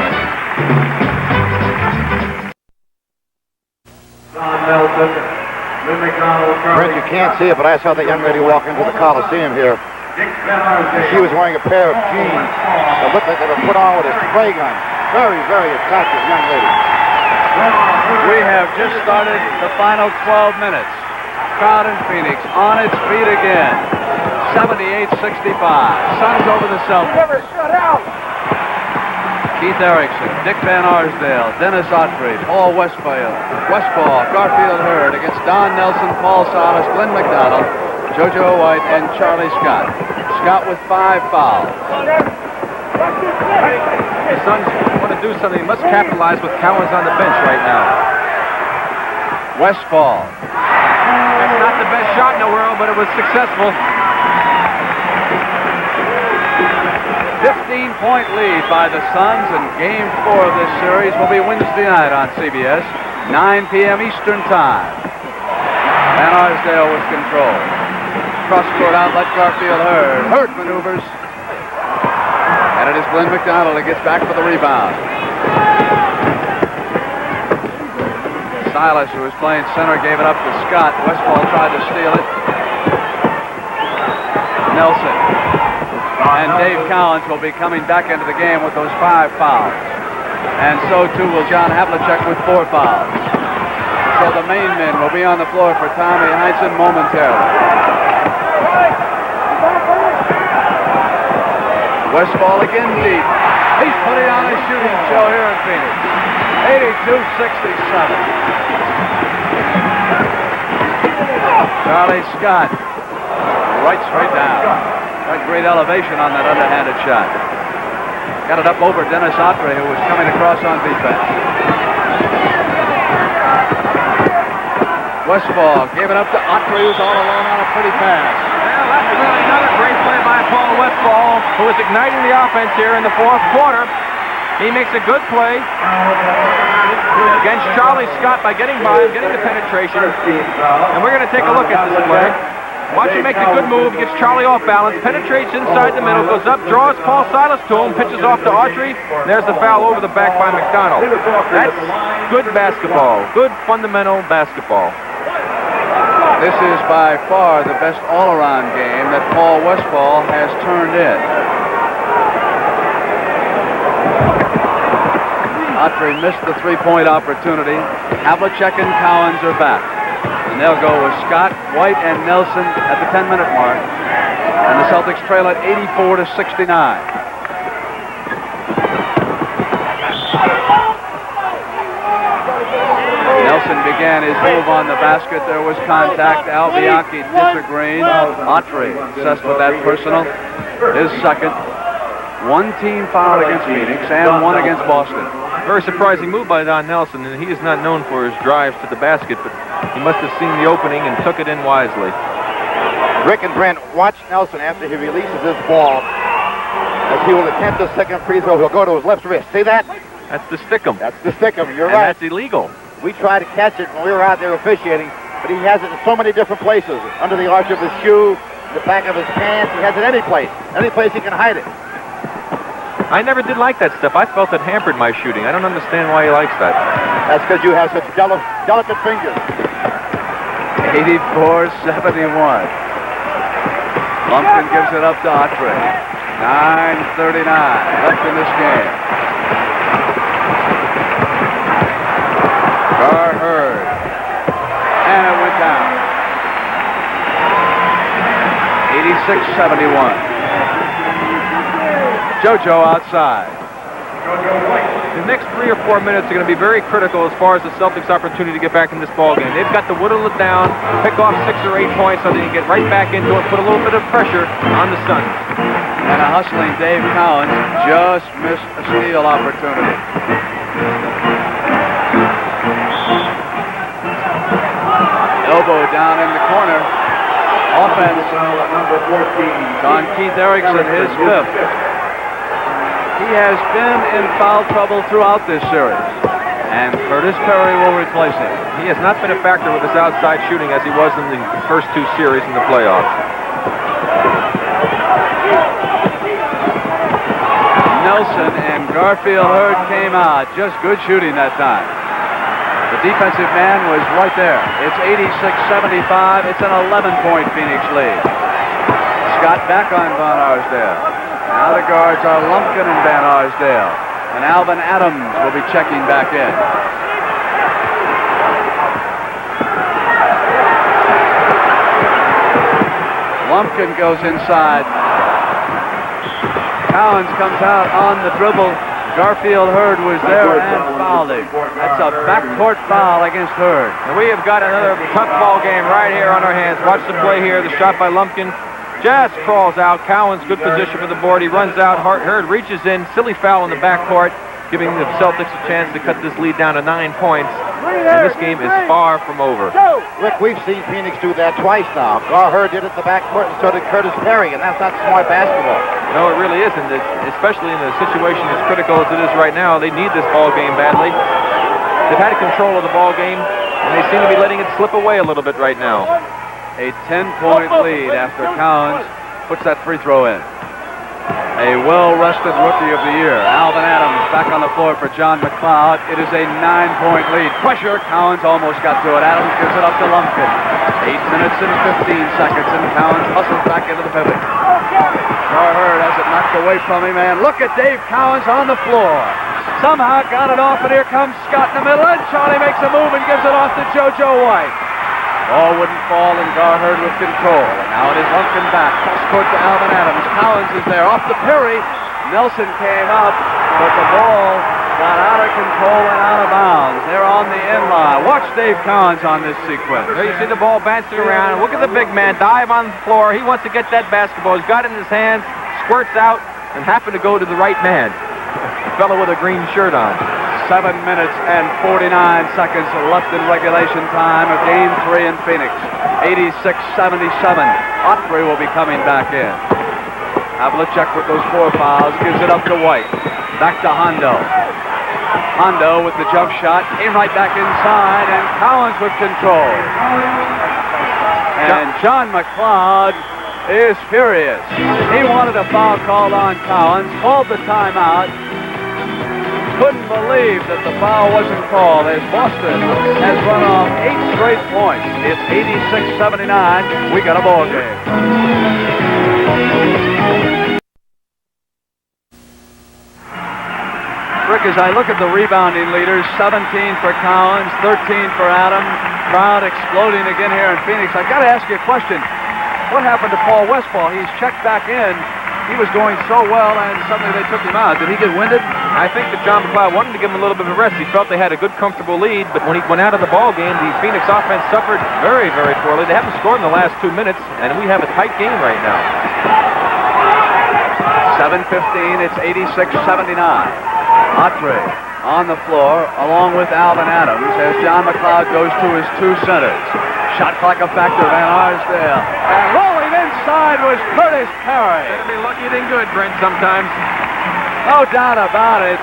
Brent, you can't see it, but I saw that young lady walk into the Coliseum here. She was wearing a pair of jeans that looked like they were put on with a spray gun. Very, very attractive young lady. We have just started the final 12 minutes. Crowd in Phoenix on its feet again. 78-65. Suns over the Celtics. Never shut out. Keith Erickson, Dick Van Arsdale, Dennis Autry, Paul Westphal, Garfield Hurd against Don Nelson, Paul Silas, Glenn McDonald, JoJo White, and Charlie Scott. Scott with 5 fouls. The Suns want to do something. They must capitalize with Cowens on the bench right now. Westphal. That's not the best shot in the world, but it was successful. 15-point lead by the Suns, and Game 4 of this series will be Wednesday night on CBS, 9 p.m. Eastern Time. Van Arsdale with control. Cross-court outlet, Garfield Hurd. Hurd maneuvers. And it is Glenn McDonald that gets back for the rebound. Silas, who was playing center, gave it up to Scott. Westphal tried to steal it. Nelson. And Dave Cowens will be coming back into the game with those 5 fouls. And so, too, will John Havlicek with 4 fouls. So the main men will be on the floor for Tommy Heinsohn momentarily. Westphal again deep. He's putting on a shooting show here in Phoenix. 82-67. Charlie Scott. Right straight down. Got great elevation on that underhanded shot. Got it up over Dennis Atre, who was coming across on defense. Westphal gave it up to Atre, who's all alone on a pretty pass. Well, that's really another great play by Paul Westphal, who is igniting the offense here in the fourth quarter. He makes a good play against Charlie Scott by getting by him, getting the penetration. And we're going to take a look at this play. Watch him make a good move, gets Charlie off balance, penetrates inside the middle, goes up, draws Paul Silas to him, pitches off to Autry. There's the foul over the back by McDonald. That's good basketball, good fundamental basketball. This is by far the best all-around game that Paul Westphal has turned in. Atre missed the three-point opportunity. Havlicek and Cowens are back. And they'll go with Scott, White, and Nelson at the 10-minute mark. And the Celtics trail at 84-69. Nelson began his move on the basket. There was contact. Al Bianchi disagreed. Atre assessed with that personal. His second. One team foul against Phoenix and one against Boston. Very surprising move by Don Nelson, and he is not known for his drives to the basket, but he must have seen the opening and took it in wisely. Rick and Brent, watch Nelson after he releases this ball. As he will attempt the second free throw, he'll go to his left wrist. See that? That's the stick-em. That's the stick-em. You're and right. That's illegal. We tried to catch it when we were out there officiating, but he has it in so many different places. Under the arch of his shoe, the back of his pants. He has it any place. Any place he can hide it. I never did like that stuff. I felt it hampered my shooting. I don't understand why he likes that. That's because you have such delicate fingers. 84-71. Lumpkin gives it up to Atre. 9:39 left in this game. Gar Hurd. And it went down. 86-71. JoJo outside. The next 3 or 4 minutes are going to be very critical as far as the Celtics' opportunity to get back in this ballgame. They've got to whittle it down, pick off 6 or 8 points so they can get right back into it, put a little bit of pressure on the Suns. And a hustling Dave Cowens just missed a steal opportunity. Elbow down in the corner. Offense on Keith Erickson, his 5th. He has been in foul trouble throughout this series. And Curtis Perry will replace him. He has not been a factor with his outside shooting as he was in the first 2 series in the playoffs. Nelson and Garfield Hurd came out. Just good shooting that time. The defensive man was right there. It's 86-75. It's an 11-point Phoenix lead. Scott back on Van Arsdale. Now the guards are Lumpkin and Van Arsdale. And Alvan Adams will be checking back in. Lumpkin goes inside. Cowens comes out on the dribble. Garfield Hurd was there and fouled him. That's a backcourt foul against Hurd. And we have got another tough ball game right here on our hands. Watch the play here. The shot by Lumpkin. Just crawls out. Cowens, good position for the board. He runs out. Hurd reaches in. Silly foul in the backcourt, giving the Celtics a chance to cut this lead down to 9 points. And this game is far from over. Rick, we've seen Phoenix do that twice now. Gar Hurd did it at the backcourt, and so did Curtis Perry, and that's not smart basketball. No, it really isn't. Especially in a situation as critical as it is right now. They need this ball game badly. They've had control of the ball game, and they seem to be letting it slip away a little bit right now. A 10-point lead after Cowens puts that free throw in. A well-rested rookie of the year. Alvan Adams back on the floor for John McLeod. It is a 9-point lead. Pressure. Cowens almost got to it. Adams gives it up to Lumpkin. 8 minutes and 15 seconds, and Cowens hustles back into the pivot. Gar Hurd has it knocked away from him, and look at Dave Cowens on the floor. Somehow got it off, and here comes Scott in the middle, and Charlie makes a move and gives it off to JoJo White. Ball wouldn't fall, and Gar Hurd with control. And now it is Lumpkin back. Cross court to Alvan Adams. Cowens is there. Off to Perry. Nelson came up, but the ball got out of control and out of bounds. They're on the end line. Watch Dave Cowens on this sequence. There you see the ball bouncing around. Look at the big man dive on the floor. He wants to get that basketball. He's got it in his hands, squirts out, and happened to go to the right man. The fellow with a green shirt on. 7 minutes and 49 seconds left in regulation time of Game 3 in Phoenix. 86-77. Autry will be coming back in. Havlicek with those 4 fouls gives it up to White. Back to Hondo. Hondo with the jump shot. Came right back inside, and Cowens with control. And John McLeod is furious. He wanted a foul called on Cowens, called the timeout. Couldn't believe that the foul wasn't called as Boston has run off 8 straight points. It's 86-79. We got a ball game. Rick, as I look at the rebounding leaders, 17 for Cowens, 13 for Adams. Crowd exploding again here in Phoenix. I've got to ask you a question. What happened to Paul Westphal? He's checked back in. He was going so well, and suddenly they took him out. Did he get winded? I think that John McLeod wanted to give him a little bit of a rest. He felt they had a good, comfortable lead, but when he went out of the ball game, the Phoenix offense suffered very, very poorly. They haven't scored in the last 2 minutes, and we have a tight game right now. 7:15, it's 86-79. Autry on the floor, along with Alvan Adams, as John McLeod goes to his 2 centers. Shot clock effective, Van Arsdale. And rolling inside was Curtis Perry. Better be lucky than good, Brent, sometimes. No doubt about it.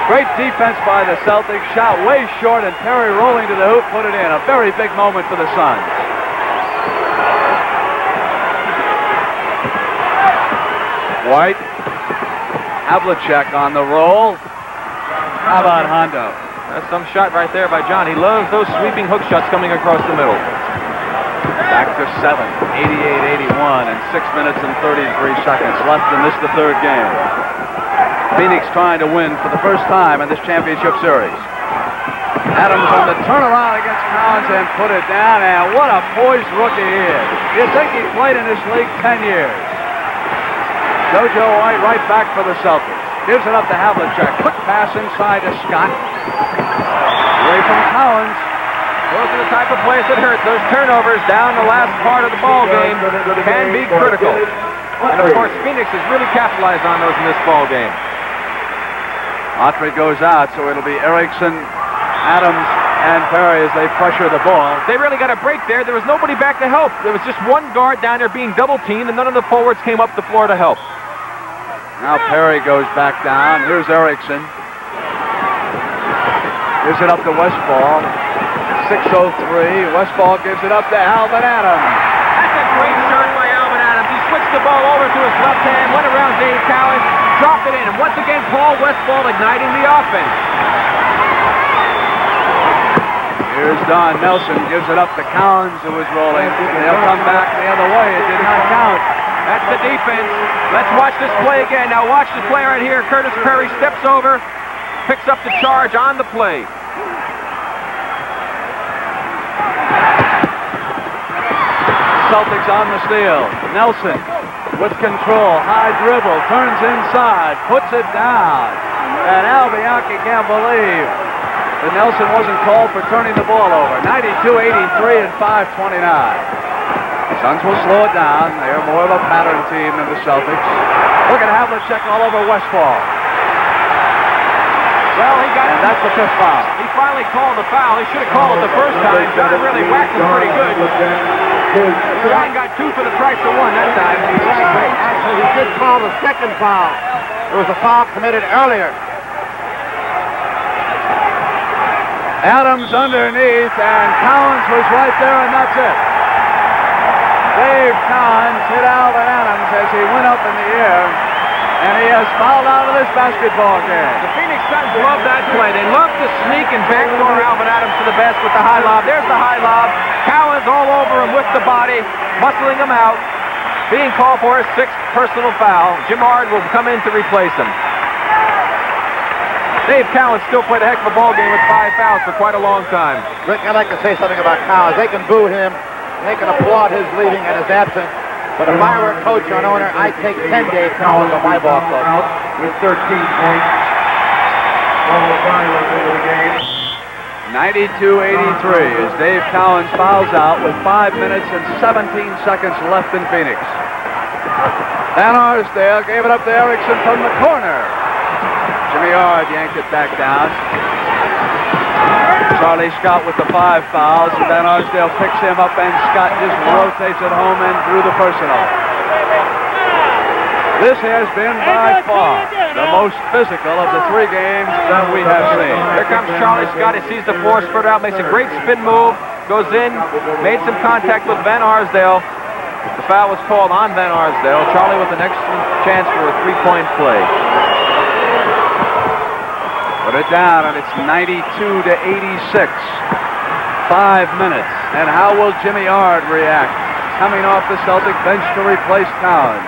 Great defense by the Celtics. Shot way short, and Perry rolling to the hoop, put it in. A very big moment for the Suns. White. Havlicek on the roll. How about Hondo? That's some shot right there by John. He loves those sweeping hook shots coming across the middle. Back to 7, 88-81, and 6 minutes and 33 seconds left in this, the 3rd game. Phoenix trying to win for the first time in this championship series. Adams on the turnaround against Cowens and put it down, and what a poised rookie he is. You'd think he played in this league 10 years. JoJo White right back for the Celtics. Gives it up to Havlicek. Quick pass inside to Scott. Away from Cowens. Those are the type of plays that hurt. Those turnovers down the last part of the ball game can be critical. And of course, Phoenix has really capitalized on those in this ball game. Autry goes out, so it'll be Erickson, Adams, and Perry as they pressure the ball. They really got a break there. There was nobody back to help. There was just one guard down there being double teamed, and none of the forwards came up the floor to help. Now Perry goes back down. Here's Erickson. Gives it up to Westphal. 6:03. Westphal gives it up to Alvan Adams. That's a great shot by Alvan Adams. He switched the ball over to his left hand, went around Dave Cowens, dropped it in, and once again Paul Westphal igniting the offense. Here's Don Nelson. Gives it up to Cowens, who was rolling. They'll come back the other way. It did not count. That's the defense. Let's watch this play again. Now watch the play right here. Curtis Perry steps over, picks up the charge on the play. Celtics on the steal. Nelson with control. High dribble. Turns inside. Puts it down. And Al Bianchi can't believe that Nelson wasn't called for turning the ball over. 92-83 and 5:29. Suns will slow it down. They're more of a pattern team than the Celtics. Look at Havlicek all over Westphal. Well, he got... And that's the 5th foul. He finally called the foul. He should have called it the first time. John really whacked him pretty good. John got 2 for the price of 1 that time. Actually, he did call the 2nd foul. There was a foul committed earlier. Adams underneath, and Cowens was right there, and that's it. Dave Cowens hit Alvan Adams as he went up in the air, and he has fouled out of this basketball game. The Phoenix Suns love that play. They love to sneak and backdoor Alvan Adams to the basket with the high lob. There's the high lob. Cowens all over him with the body, muscling him out. Being called for his 6th personal foul. Jim Hard will come in to replace him. Dave Cowens still played a heck of a ball game with 5 fouls for quite a long time. Rick, I'd like to say something about Cowens. They can boo him. They can applaud his leaving and his absence. But if I were a coach or an owner, I'd take 10 Dave Cowens on my ball club. With 13 points. Paul Silas into the game. 92-83 as Dave Cowens fouls out with 5 minutes and 17 seconds left in Phoenix. Van Arsdale gave it up to Erickson from the corner. Jimmy Ard yanked it back down. Charlie Scott with the 5 fouls, and then Arsdale picks him up, and Scott just rotates it home and through the personal. This has been by far the most physical of the 3 games that we have seen. Here comes Charlie Scott. He sees the 4 spread out, makes a great spin move, goes in, made some contact with Van Arsdale. The foul was called on Van Arsdale. Charlie with an excellent chance for a 3-point play. Put it down, and it's 92-86. 5 minutes. And how will Jimmy Ard react? Coming off the Celtic bench to replace Cowens.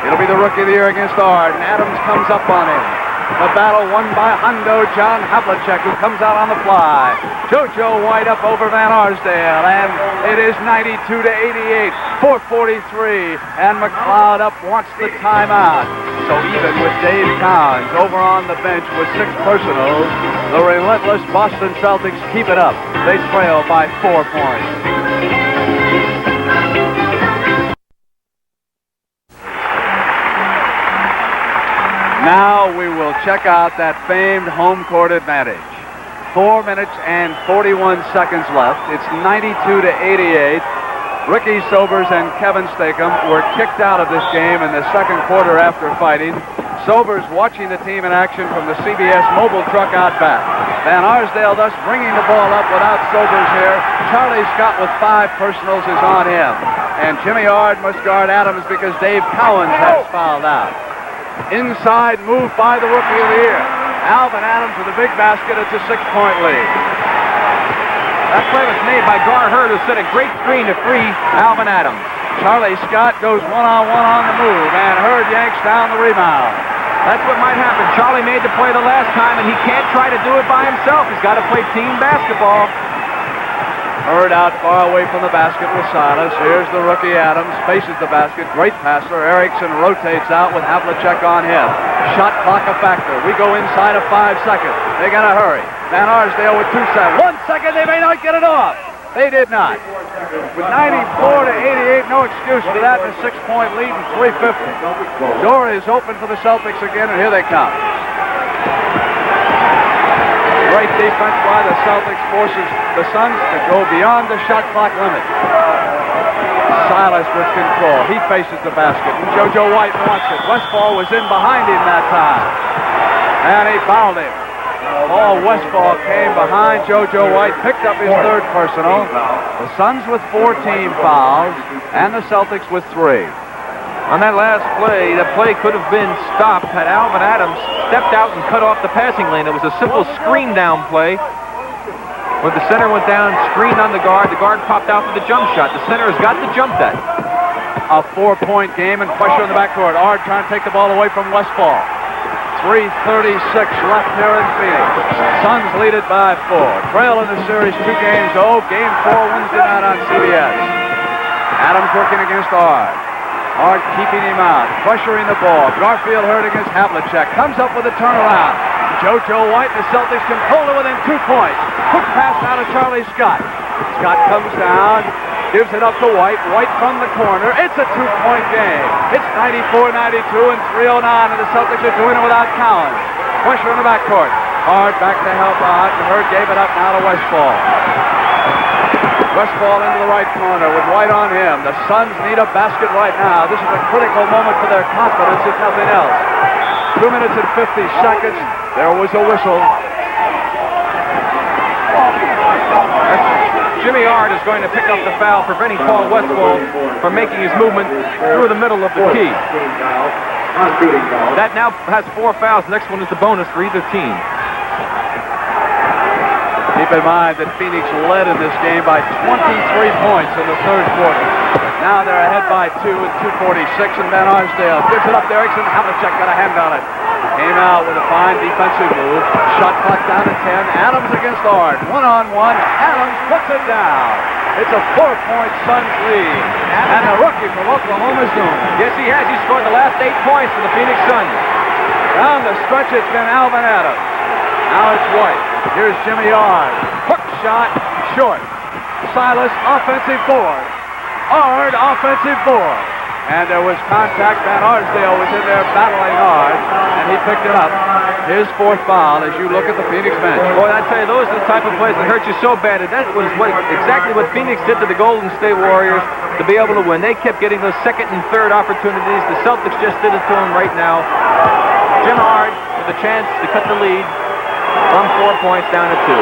It'll be the Rookie of the Year against Ard, and Adams comes up on him. The battle won by Hondo John Havlicek, who comes out on the fly. JoJo White up over Van Arsdale, and it is 92-88, 4:43, and McLeod up wants the timeout. So even with Dave Cowens over on the bench with 6 personals, the relentless Boston Celtics keep it up. They trail by 4 points. Now we will check out that famed home court advantage. 4 minutes and 41 seconds left. It's 92-88. Ricky Sobers and Kevin Stakem were kicked out of this game in the second quarter after fighting. Sobers watching the team in action from the CBS mobile truck out back. Van Arsdale thus bringing the ball up without Sobers here. Charlie Scott with 5 personals is on him. And Jimmy Ard must guard Adams because Dave Cowens has fouled out. Inside move by the Rookie of the Year. Alvan Adams with a big basket. It's a 6-point lead. That play was made by Gar Hurd, who set a great screen to free Alvan Adams. Charlie Scott goes one-on-one on the move, and Hurd yanks down the rebound. That's what might happen. Charlie made the play the last time, and he can't try to do it by himself. He's got to play team basketball. Hurd out far away from the basket with Silas. Here's the rookie Adams, faces the basket. Great passer. Erickson rotates out with Havlicek on him. Shot clock a factor. We go inside of 5 seconds. They got to hurry. Van Arsdale with 2 seconds. 1 second, they may not get it off. They did not. With 94-88, no excuse for that, and a 6-point lead in 3:50. Door is open for the Celtics again, and here they come. Great defense by the Celtics forces the Suns to go beyond the shot clock limit. Silas with control. He faces the basket, and JoJo White wants it. Westphal was in behind him that time, and he fouled him. Paul Westphal came behind JoJo White, picked up his 3rd personal. The Suns with 4 team fouls, and the Celtics with 3. On that last play, the play could have been stopped had Alvan Adams stepped out and cut off the passing lane. It was a simple screen down play where the center went down, screened on the guard popped out for the jump shot. The center has got to jump that. A 4-point game and pressure in the backcourt. Ard trying to take the ball away from Westphal. 3:36 left here in Phoenix. Suns lead it by 4. Trail in the series 2 games. Game 4 Wednesday night on CBS. Adams working against Ard. Ard keeping him out, pressuring the ball. Garfield Hurd against Havlicek. Comes up with a turnaround. JoJo White and the Celtics control it within 2 points. Quick pass out of Charlie Scott. Scott comes down, gives it up to White. White from the corner. It's a 2-point game. It's 94-92 and 3:09, and the Celtics are doing it without Cowens. Pressure in the backcourt. Ard back to help out, and Hurd gave it up now to Westphal. Westphal into the right corner with White on him. The Suns need a basket right now. This is a critical moment for their confidence, if nothing else. 2 minutes and 50 seconds. There was a whistle. Jimmy Ard is going to pick up the foul, preventing Paul Westphal from making his movement through the middle of the key. That now has 4 fouls. The next one is the bonus for either team. Keep in mind that Phoenix led in this game by 23 points in the 3rd quarter. Now they're ahead by 2 with 2:46, and Van Arsdale gives it up to Erickson. Havlicek got a hand on it. Came out with a fine defensive move. Shot clock down to 10. Adams against Ard. 1-on-1. Adams puts it down. It's a 4-point Suns lead. And the rookie from Oklahoma's doing it. Yes, he has. He scored the last 8 points for the Phoenix Suns. Down the stretch, it's been Alvan Adams. Now it's White. Here's Jimmy Ard. Hook shot, short. Silas, offensive board. Ard, offensive board. And there was contact. Van Arsdale was in there battling Ard, and he picked it up. his fourth foul as you look at the Phoenix bench. Boy, I tell you, those are the type of plays that hurt you so bad. And that was exactly what Phoenix did to the Golden State Warriors to be able to win. They kept getting those second and third opportunities. The Celtics just did it to them right now. Jim Hart with a chance to cut the lead from 4 points down to 2.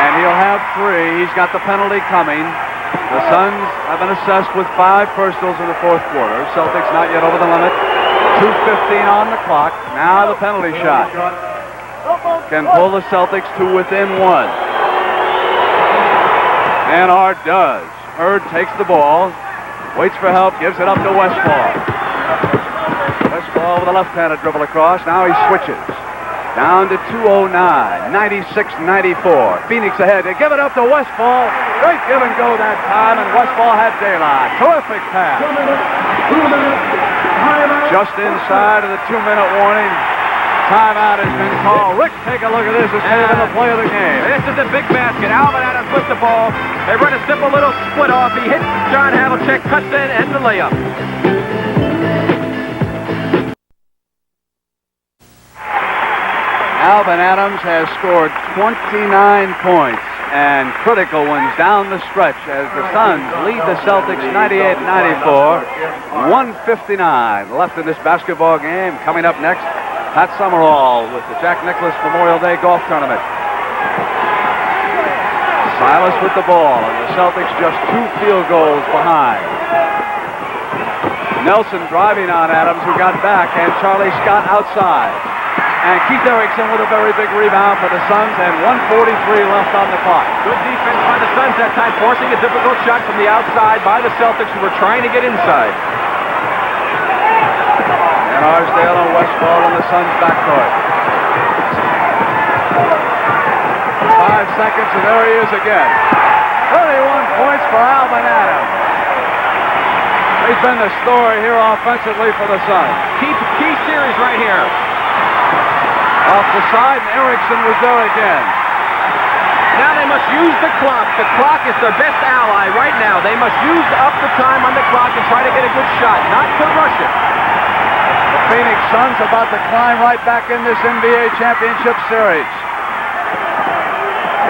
And he'll have 3. He's got the penalty coming. The Suns have been assessed with 5 personals in the fourth quarter. Celtics not yet over the limit. 2:15 on the clock. Now the penalty shot can pull the Celtics to within 1. And Ard does. Ard takes the ball, waits for help, gives it up to Westphal. Westphal with a left-handed dribble across. Now he switches. Down to 2:09, 96-94. Phoenix ahead. They give it up to Westphal. Great give and go that time, and Westphal had daylight. Terrific pass. Just inside of the 2-minute warning. Timeout has been called. Rick, take a look at this. This may have been the play of the game. This is a big basket. Alvan Adams with the ball. They run a simple little split off. He hits John Havlicek, cuts in, and the layup. Alvan Adams has scored 29 points and critical ones down the stretch as the Suns lead the Celtics 98-94. 1:59 left in this basketball game. Coming up next, Pat Summerall with the Jack Nicklaus Memorial Day Golf Tournament. Silas with the ball, and the Celtics just 2 field goals behind. Nelson driving on Adams, who got back, and Charlie Scott outside. And Keith Erickson with a very big rebound for the Suns, and 1:43 left on the clock. Good defense by the Suns that time, forcing a difficult shot from the outside by the Celtics, who were trying to get inside. And Arsdale and Westphal in the Suns' backcourt. 5 seconds, and there he is again. 31 points for Alvan Adams. He's been the story here offensively for the Suns. Key series right here. Off the side, and Erickson was there again. Now they must use the clock. The clock is their best ally right now. They must use up the time on the clock and try to get a good shot, not to rush it. The Phoenix Suns about to climb right back in this NBA championship series.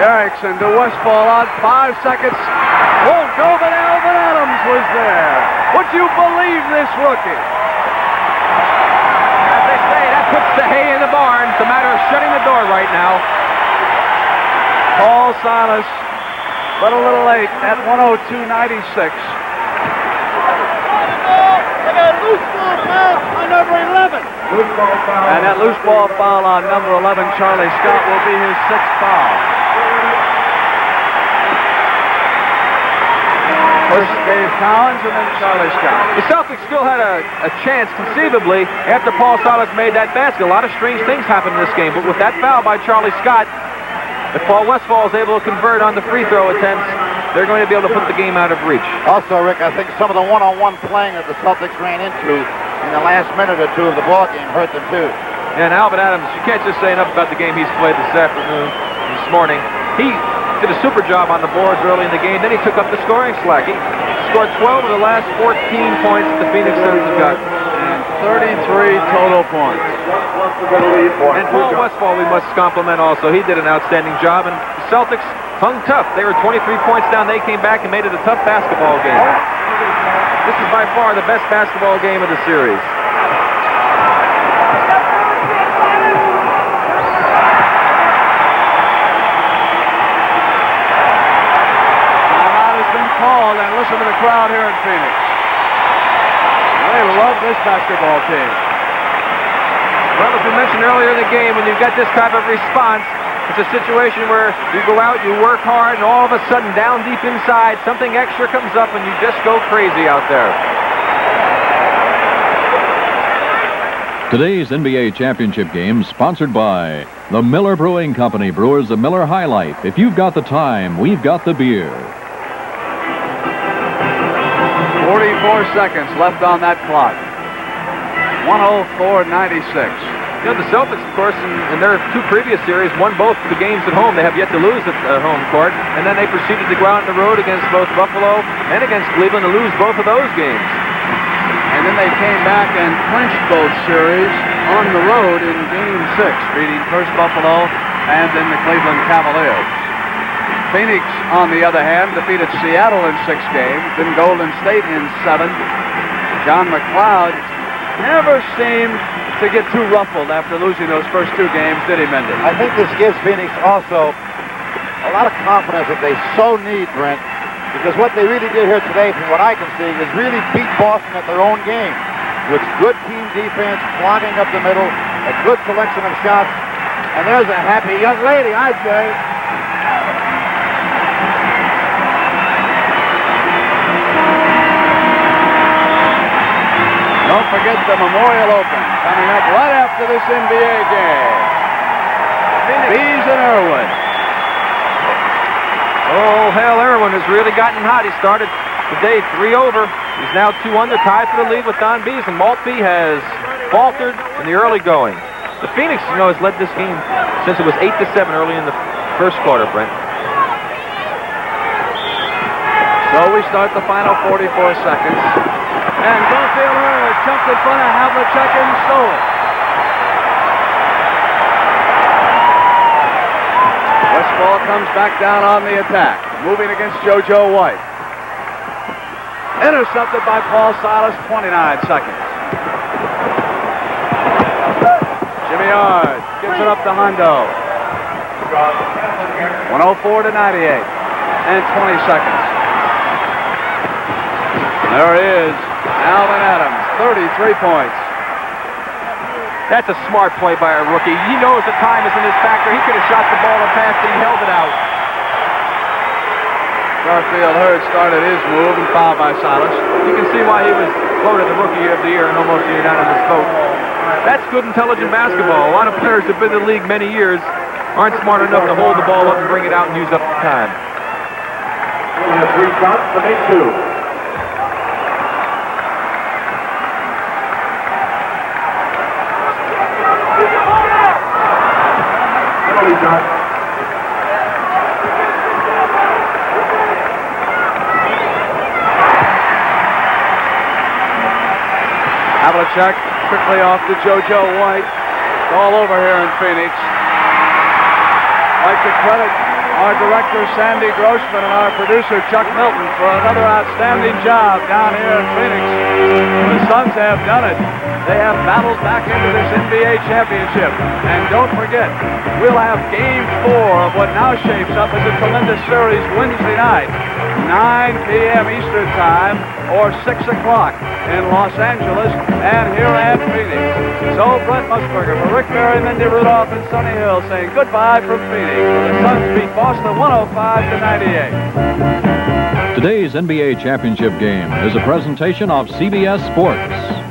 Erickson to Westphal on 5 seconds. Won't go, but Alvan Adams was there. Would you believe this rookie? Puts the hay in the barn. It's a matter of shutting the door right now. Paul Silas, but a little late at 102.96. Loose ball foul on number 11. And that loose ball foul on number 11, Charlie Scott, will be his 6th foul. First Dave Cowens and then Charlie Scott. The Celtics still had a chance, conceivably, after Paul Silas made that basket. A lot of strange things happened in this game, but with that foul by Charlie Scott, if Paul Westphal is able to convert on the free throw attempts, they're going to be able to put the game out of reach. Also, Rick, I think some of the one-on-one playing that the Celtics ran into in the last minute or 2 of the ball game hurt them too. And Alvan Adams, you can't just say enough about the game he's played this morning. He did a super job on the boards early in the game. Then he took up the scoring slack. He scored 12 of the last 14 points that the Phoenix Suns have got. And 33 total points. And Paul Westphal we must compliment also. He did an outstanding job. And the Celtics hung tough. They were 23 points down. They came back and made it a tough basketball game. This is by far the best basketball game of the series. Called, and listen to the crowd here in Phoenix. They love this basketball team. Well, as we mentioned earlier in the game, when you've got this type of response, it's a situation where you go out, you work hard, and all of a sudden, down deep inside, something extra comes up, and you just go crazy out there. Today's NBA championship game sponsored by the Miller Brewing Company, brewers of Miller High Life. If you've got the time, we've got the beer. 44 seconds left on that clock. 104.96. You know, the Celtics, of course, in their 2 previous series, won both the games at home. They have yet to lose at home court. And then they proceeded to go out on the road against both Buffalo and against Cleveland to lose both of those games. And then they came back and clinched both series on the road in Game 6, beating first Buffalo and then the Cleveland Cavaliers. Phoenix, on the other hand, defeated Seattle in 6 games, then Golden State in 7. John McLeod never seemed to get too ruffled after losing those first 2 games, did he, Mendy? I think this gives Phoenix also a lot of confidence that they so need, Brent, because what they really did here today, from what I can see, is really beat Boston at their own game with good team defense, clogging up the middle, a good selection of shots, and there's a happy young lady, I'd say. Don't forget the Memorial Open coming up right after this NBA game. Bees and Irwin. Oh, Hal Irwin has really gotten hot. He started today 3 over. He's now 2 under, tied for the lead with Don Bees, and Maltby has faltered in the early going. The Phoenix, has led this game since it was 8-7 early in the first quarter, Brent. So we start the final 44 seconds. And Garfield Hurd jumped in front of Havlicek and stole it. Westphal comes back down on the attack, moving against JoJo White. Intercepted by Paul Silas, 29 seconds. Jimmy Yard gives it up to Hondo. 104 to 98, and 20 seconds. There he is, Alvan Adams, 33 points. That's a smart play by a rookie. He knows the time is in his factor. He could have shot the ball and passed it. He held it out. Garfield Hurd started his move and fouled by Silas. You can see why he was voted the Rookie of the Year and almost a unanimous vote. That's good, intelligent basketball. A lot of players who've been in the league many years aren't smart enough to hold the ball up and bring it out and use up the time. We'll have 3 shots to make 2. Havlicek quickly off to JoJo White. It's all over here in Phoenix. I'd like to credit our director, Sandy Grossman, and our producer, Chuck Milton, for another outstanding job down here in Phoenix. The Suns have done it. They have battled back into this NBA championship. And don't forget, we'll have Game 4 of what now shapes up as a tremendous series Wednesday night, 9 p.m. Eastern Time, or 6 o'clock in Los Angeles and here at Phoenix. So Brent Musburger for Rick Barry, Mindy Rudolph, and Sonny Hill saying goodbye from Phoenix. The Suns beat Boston 105 to 98. Today's NBA championship game is a presentation of CBS Sports.